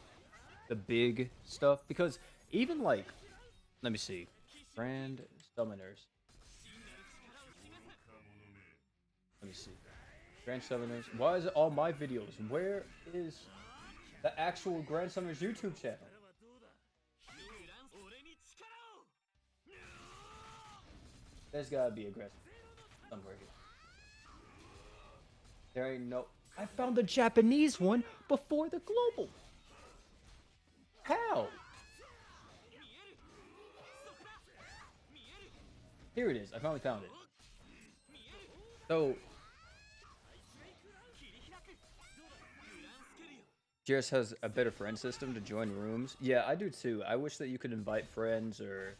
the big stuff because even like, let me see, Grand Summoners. Let me see, Grand Summoners. Why is it all my videos? Where is the actual Grand Summoners YouTube channel? There's gotta be aggressive somewhere here. There ain't no. I found the Japanese one before the global. How? Here it is. I finally found it. So, Jairus has a better friend system to join rooms. Yeah, I do too. I wish that you could invite friends or,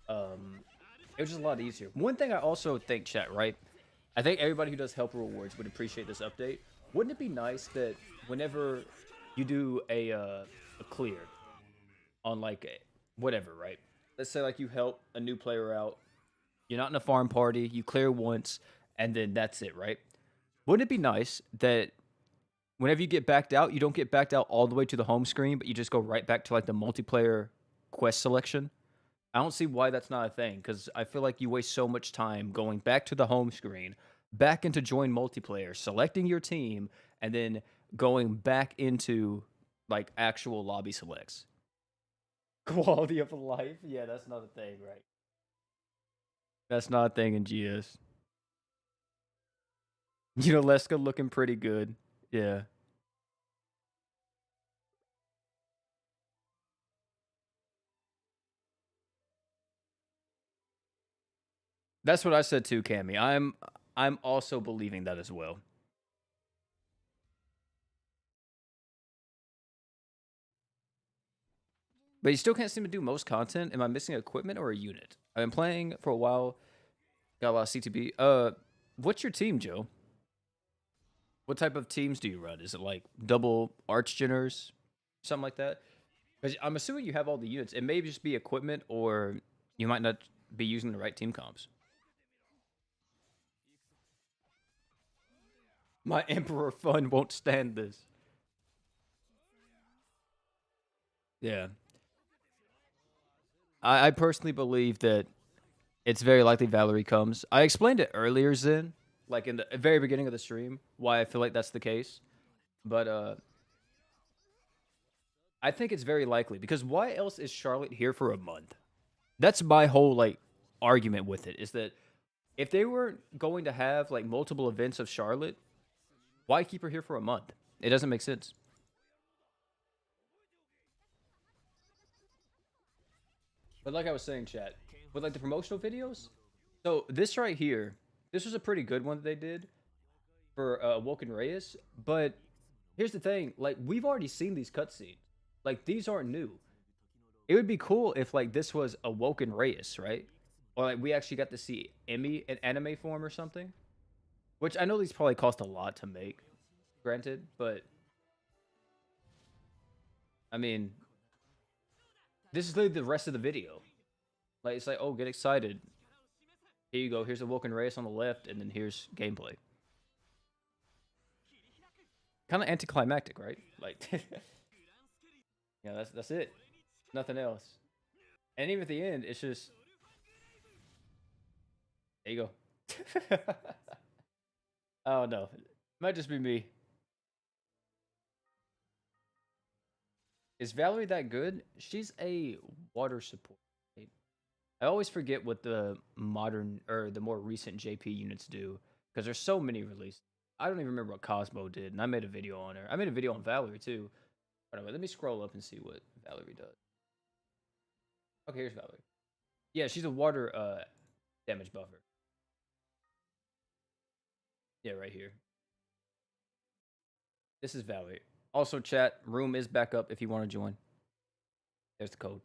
it was just a lot easier. One thing I also think, chat, right? I think everybody who does help rewards would appreciate this update. Wouldn't it be nice that whenever you do a clear on like whatever, right? Let's say like you help a new player out, you're not in a farm party, you clear once, and then that's it, right? Wouldn't it be nice that whenever you get backed out, you don't get backed out all the way to the home screen, but you just go right back to like the multiplayer quest selection? I don't see why that's not a thing because I feel like you waste so much time going back to the home screen, back into join multiplayer, selecting your team, and then going back into like actual lobby selects. Quality of life? Yeah, that's not a thing, right? That's not a thing in GS. You know, Leska looking pretty good. Yeah. That's what I said too, Cammy. I'm also believing that as well. But you still can't seem to do most content. Am I missing equipment or a unit? I've been playing for a while. Got a lot of CTB. What's your team, Joe? What type of teams do you run? Is it like double archgeners, something like that? Because I'm assuming you have all the units. It may just be equipment, or you might not be using the right team comps. My Emperor Fun won't stand this. Yeah. I personally believe that it's very likely Valerie comes. I explained it earlier, Zen, like in the very beginning of the stream, why I feel like that's the case. But I think it's very likely because why else is Charlotte here for a month? That's my whole like argument with it is that if they weren't going to have like multiple events of Charlotte, why keep her here for a month? It doesn't make sense. But like I was saying, chat, with like the promotional videos, so this right here, this was a pretty good one that they did for Woken Reyes. But here's the thing, like we've already seen these cutscenes. Like these aren't new. It would be cool if like this was Awoken Reyes, right? Or like we actually got to see Emmy in anime form or something. Which I know these probably cost a lot to make, granted, but I mean, this is literally the rest of the video. Like it's like, oh, get excited. Here you go. Here's Awoken Reyes on the left, and then here's gameplay. Kind of anticlimactic, right? Like, yeah, that's it. Nothing else. And even at the end, it's just there you go. Oh no, might just be me. Is Valerie that good? She's a water support. Right? I always forget what the modern or the more recent JP units do because there's so many released. I don't even remember what Cosmo did, and I made a video on her. I made a video on Valerie too. By the way, let me scroll up and see what Valerie does. Okay, here's Valerie. Yeah, she's a water damage buffer. Yeah, right here. This is Valerie. Also, chat room is back up if you want to join. There's the code.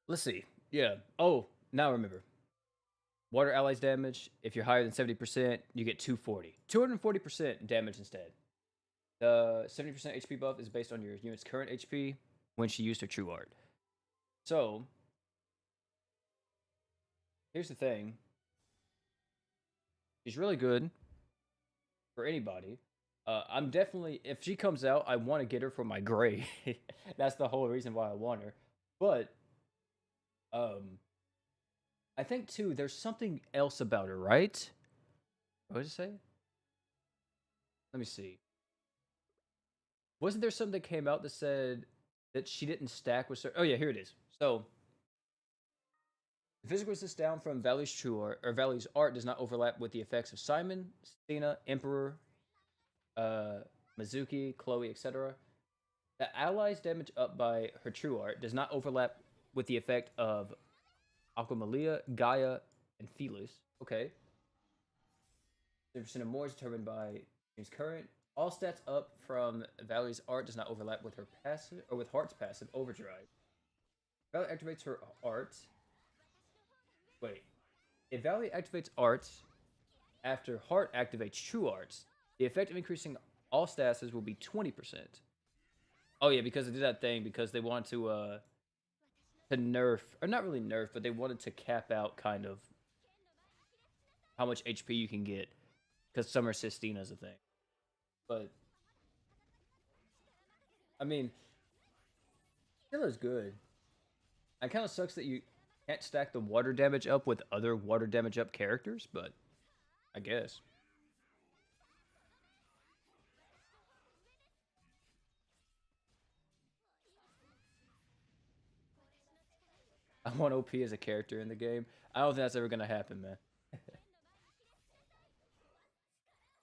Let's see. Yeah. Oh, now I remember. Water allies damage. If you're higher than 70%, you get 240. 240% damage instead. The 70% HP buff is based on your unit's current HP when she used her true art. So, here's the thing. She's really good for anybody. I'm definitely, if she comes out, I want to get her for my gray. That's the whole reason why I want her. But, I think too, there's something else about her, right? What did it say? Let me see. Wasn't there something that came out that said that she didn't stack with certain? Oh yeah, here it is. So the physical resist down from Valley's true art or Valley's art does not overlap with the effects of Simon, Stina, Emperor, Mizuki, Chloe, etc. The allies damage up by her true art does not overlap with the effect of Aquamalia, Gaia, and Felis. Okay. 30% or more is determined by James current. All stats up from Valerie's art does not overlap with her passive or with Heart's passive Overdrive. Valerie activates her art. Wait. If Valerie activates art after Heart activates True Arts, the effect of increasing all stats will be 20%. Oh yeah, because they did that thing because they wanted to nerf, or not really nerf, but they wanted to cap out kind of how much HP you can get because Summer Sistina is a thing. But I mean, still is good. It kind of sucks that you can't stack the water damage up with other water damage up characters, but I guess. I want OP as a character in the game. I don't think that's ever gonna happen, man.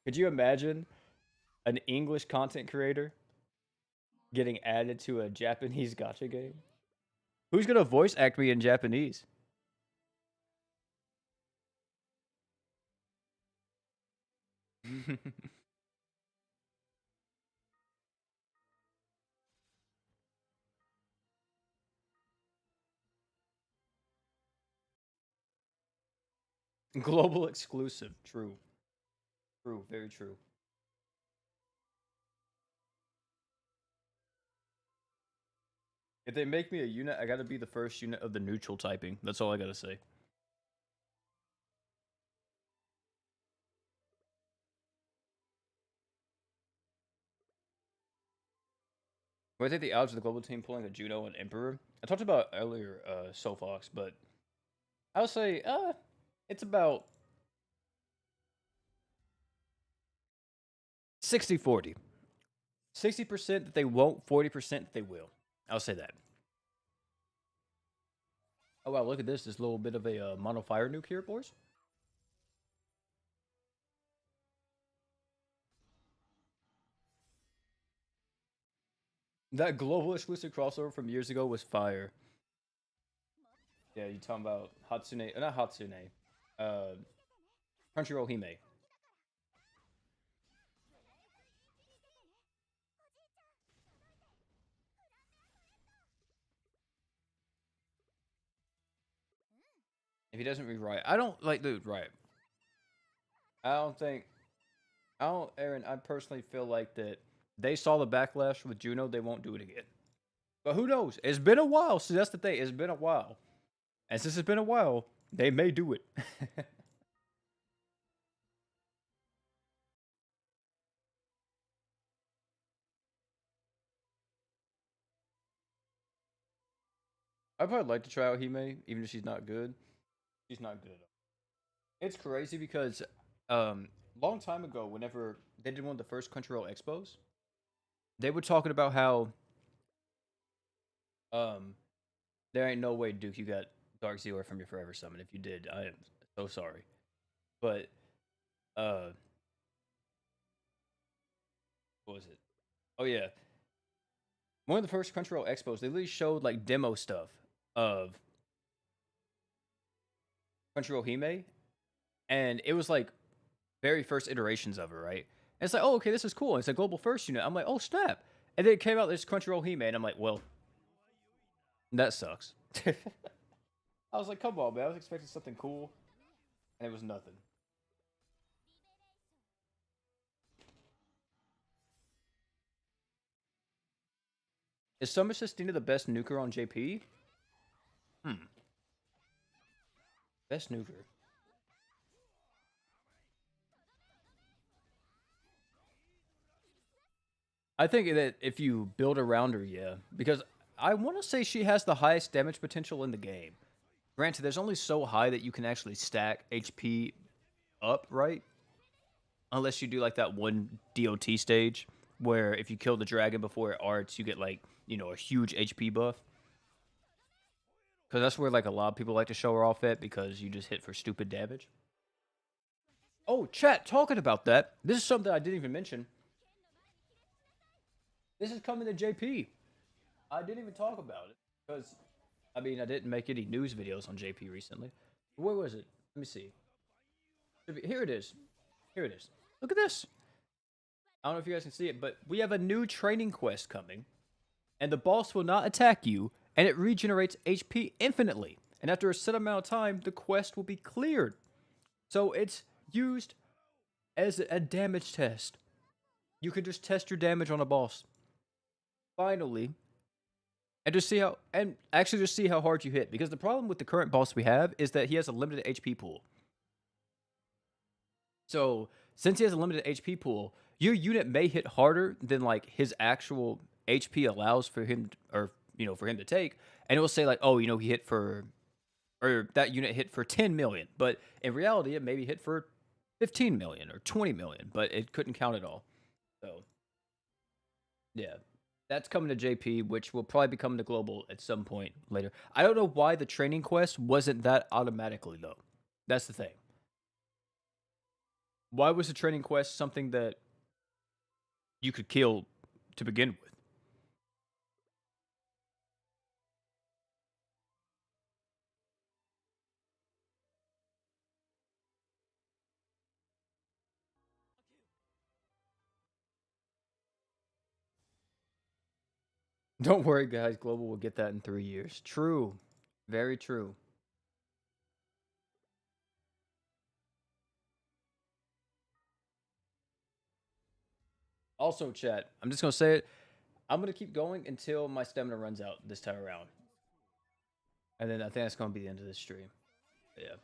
Could you imagine an English content creator getting added to a Japanese gacha game? Who's gonna voice act me in Japanese? Global exclusive. True. True. Very true. If they make me a unit, I gotta be the first unit of the neutral typing. That's all I gotta say. What I think the odds of the global team pulling a Juno and Emperor? I talked about earlier, Soulfox, but I would say, it's about 60-40. 60% that they won't, 40% that they will. I'll say that. Oh wow, look at this. This little bit of a mono fire nuke here, boys. That global exclusive crossover from years ago was fire. Yeah, you talking about Hatsune, not Hatsune, Crunchyroll Hime. If he doesn't rewrite, I don't like, dude. Right? I don't think. I don't, Aaron. I personally feel like that they saw the backlash with Juno. They won't do it again. But who knows? It's been a while. So that's the thing. It's been a while, and since it's been a while, they may do it. I'd probably like to try out Hime, even if she's not good. She's not good at all. It's crazy because long time ago, whenever they did one of the first Crunchyroll expos, they were talking about how um there ain't no way, Duke, you got Dark Zealer from your Forever Summon. If you did, I am so sorry. But uh what was it? Oh yeah. One of the first Crunchyroll expos, they literally showed like demo stuff of Crunchyroll Hime, and it was like very first iterations of her, right? And it's like, oh, okay, this is cool. And it's a global first unit. I'm like, oh, snap. And then it came out this Crunchyroll Hime, and I'm like, well, that sucks. I was like, come on, man. I was expecting something cool, and it was nothing. Is Summer Sistina the best nuker on JP? Hmm. Best nuker. I think that if you build around her, yeah. Because I want to say she has the highest damage potential in the game. Granted, there's only so high that you can actually stack HP up, right? Unless you do like that one DOT stage where if you kill the dragon before it arts, you get like, a huge HP buff. Because that's where like a lot of people like to show her off at because you just hit for stupid damage. Oh, chat, talking about that, this is something I didn't even mention. This is coming to JP. I didn't even talk about it because, I mean, I didn't make any news videos on JP recently. Where was it? Let me see. Here it is. Here it is. Look at this. I don't know if you guys can see it, but we have a new training quest coming, and the boss will not attack you, and it regenerates HP infinitely. And after a set amount of time, the quest will be cleared. So it's used as a damage test. You can just test your damage on a boss. Finally. And just see how, and actually just see how hard you hit. Because the problem with the current boss we have is that he has a limited HP pool. So since he has a limited HP pool, your unit may hit harder than like his actual HP allows for him, or for him to take, and it will say like, oh, he hit for, or that unit hit for 10 million, but in reality, it maybe hit for 15 million or 20 million, but it couldn't count it all. So yeah, that's coming to JP, which will probably be coming to global at some point later. I don't know why the training quest wasn't that automatically though. That's the thing. Why was the training quest something that you could kill to begin with? Don't worry, guys. Global will get that in 3 years. True. Very true. Also, chat, I'm just going to say it. I'm going to keep going until my stamina runs out this time around. And then I think that's going to be the end of this stream. Yeah.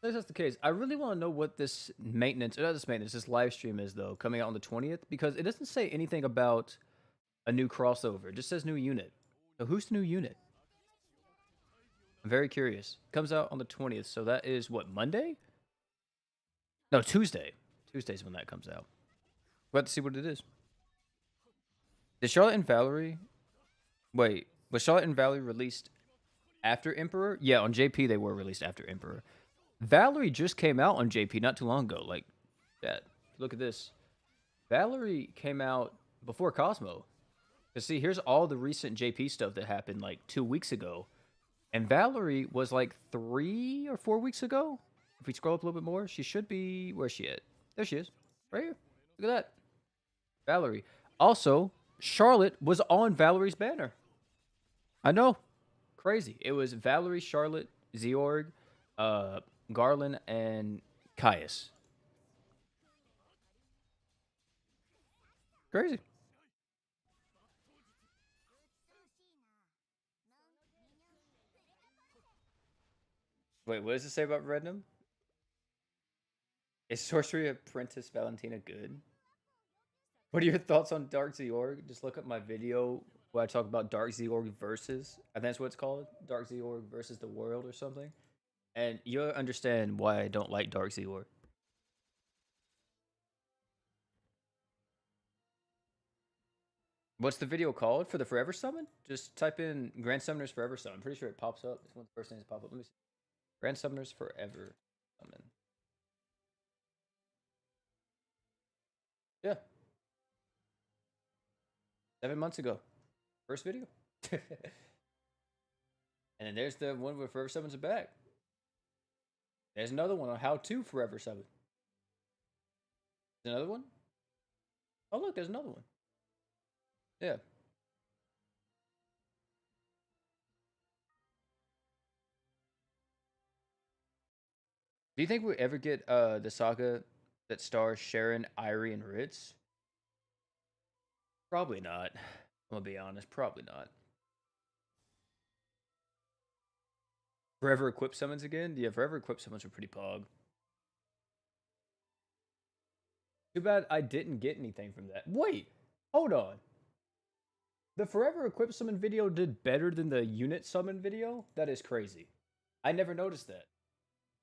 If that's the case, I really want to know what this maintenance, or not this maintenance, this live stream is, though, coming out on the 20th, because it doesn't say anything about a new crossover. It just says new unit. So who's the new unit? I'm very curious. Comes out on the 20th, so that is what, Monday? No, Tuesday. Tuesday's when that comes out. We'll have to see what it is. Did Charlotte and Valerie... Wait, was Charlotte and Valerie released after Emperor? Yeah, on JP they were released after Emperor. Valerie just came out on JP not too long ago. Like, that. Look at this. Valerie came out before Cosmo. Because see, here's all the recent JP stuff that happened like 2 weeks ago. And Valerie was like 3 or 4 weeks ago. If we scroll up a little bit more, she should be... Where's she at? There she is. Right here. Look at that. Valerie. Also, Charlotte was on Valerie's banner. I know. Crazy. It was Valerie, Charlotte, Zeorg, uh, Garland, and Caius. Crazy. Wait, what does it say about Rednum? Is Sorcery Apprentice Valentina good? What are your thoughts on Dark Zeorg? Just look up my video where I talk about Dark Zeorg versus, I think that's what it's called, Dark Zeorg versus the world or something. And you'll understand why I don't like Dark Zeorg. What's the video called for the Forever Summon? Just type in Grand Summoners Forever Summon. I'm pretty sure it pops up. It's one of the first things that pop up. Let me see. Grand Summoners Forever Summon. Yeah. 7 months ago. First video. And then there's the one where Forever Summons are back. There's another one on how to Forever Summon. There's another one? Oh, look, there's another one. Yeah. Do you think we ever get the saga that stars Sharon, Irie, and Ritz? Probably not. I'm gonna be honest, probably not. Forever Equip Summons again? Yeah, Forever Equip Summons are pretty pog. Too bad I didn't get anything from that. Wait, hold on. The Forever Equip Summon video did better than the Unit Summon video? That is crazy. I never noticed that.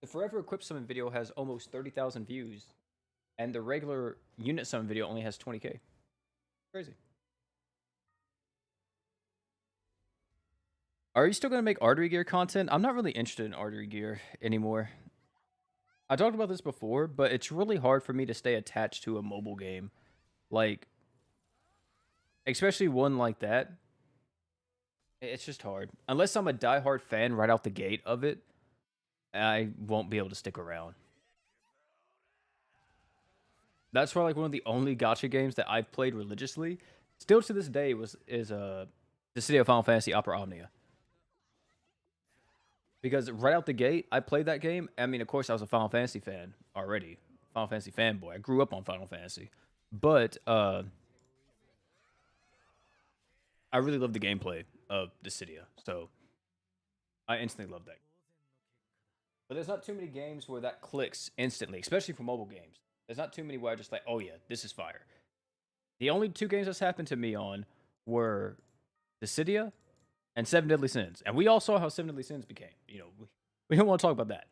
The Forever Equip Summon video has almost 30,000 views, and the regular Unit Summon video only has 20k. Crazy. Are you still going to make artery gear content? I'm not really interested in artery gear anymore. I talked about this before, but it's really hard for me to stay attached to a mobile game. Like, especially one like that. It's just hard. Unless I'm a diehard fan right out the gate of it, I won't be able to stick around. That's why, like, one of the only gacha games that I've played religiously, still to this day, is the City of Final Fantasy Opera Omnia. Because right out the gate, I played that game. I mean, of course, I was a Final Fantasy fan already. Final Fantasy fanboy. I grew up on Final Fantasy. But I really love the gameplay of Dissidia. So I instantly love that. But there's not too many games where that clicks instantly, especially for mobile games. There's not too many where I just like, oh yeah, this is fire. The only two games that's happened to me on were Dissidia and Seven Deadly Sins. And we all saw how Seven Deadly Sins became. You know, we don't want to talk about that.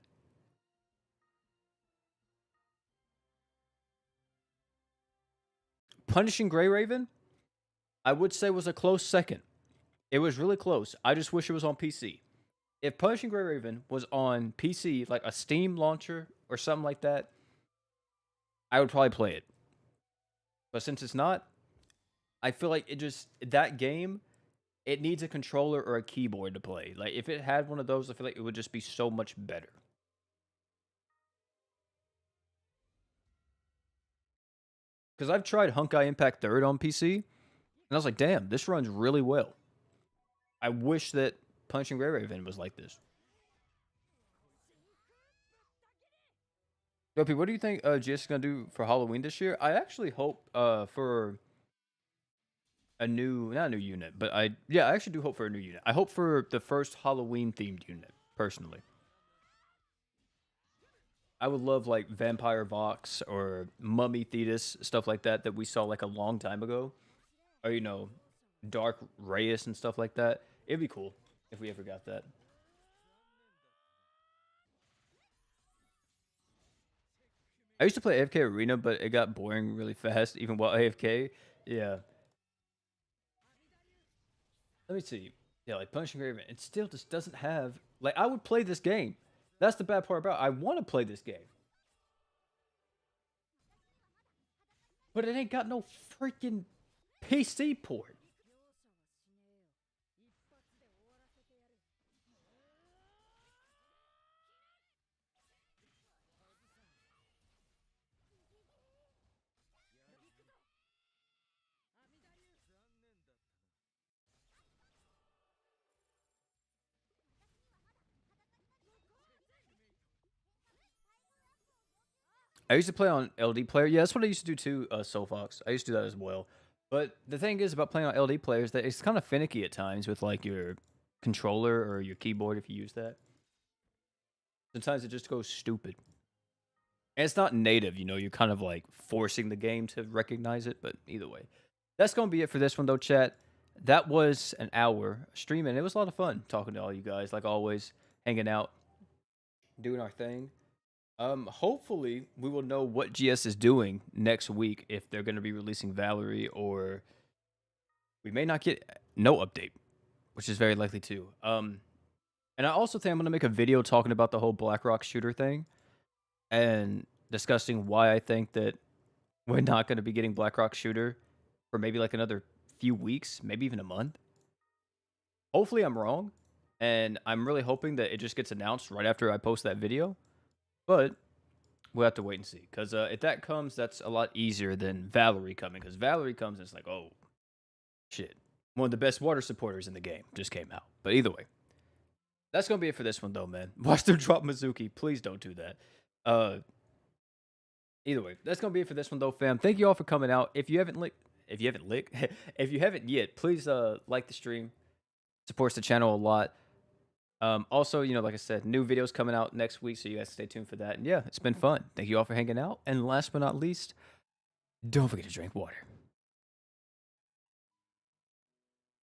Punishing Grey Raven, I would say was a close second. It was really close. I just wish it was on PC. If Punishing Grey Raven was on PC, like a Steam launcher or something like that, I would probably play it. But since it's not, I feel like that game, it needs a controller or a keyboard to play. Like, if it had one of those, I feel like it would just be so much better. Because I've tried Honkai Impact 3rd on PC, and I was like, damn, this runs really well. I wish that Punching Grey Raven was like this. Dopey, what do you think GS is going to do for Halloween this year? I actually hope for not a new unit, but I actually do hope for a new unit. I hope for the first Halloween themed unit, personally. I would love like Vampire Vox or Mummy Thetis, stuff like that we saw like a long time ago. Or, you know, Dark Reyes and stuff like that. It'd be cool if we ever got that. I used to play AFK Arena, but it got boring really fast, even while AFK. Yeah. Let me see. Yeah, like Punishing Raven, it still just doesn't have... Like, I would play this game. That's the bad part about it. I want to play this game. But it ain't got no freaking PC port. I used to play on LD player. Yeah, that's what I used to do too, Soul Fox. I used to do that as well. But the thing is about playing on LD players that it's kind of finicky at times with like your controller or your keyboard if you use that. Sometimes it just goes stupid. And it's not native, you know, you're kind of like forcing the game to recognize it, but either way. That's going to be it for this one though, chat. That was an hour streaming. It was a lot of fun talking to all you guys, like always, hanging out, doing our thing. Hopefully we will know what GS is doing next week if they're going to be releasing Valerie, or we may not get no update, which is very likely too. And I also think I'm going to make a video talking about the whole BlackRock shooter thing and discussing why I think that we're not going to be getting BlackRock shooter for maybe like another few weeks, maybe even a month. Hopefully I'm wrong, and I'm really hoping that it just gets announced right after I post that video. But we'll have to wait and see. Because if that comes, that's a lot easier than Valerie coming. Because Valerie comes and it's like, oh, shit. One of the best water supporters in the game just came out. But either way, that's going to be it for this one, though, man. Watch them drop Mizuki. Please don't do that. Either way, that's going to be it for this one, though, fam. Thank you all for coming out. If you haven't if you haven't yet, please like the stream. Supports the channel a lot. Also, you know, like I said, new videos coming out next week, so you guys stay tuned for that. And yeah, it's been fun. Thank you all for hanging out. And last but not least, don't forget to drink water.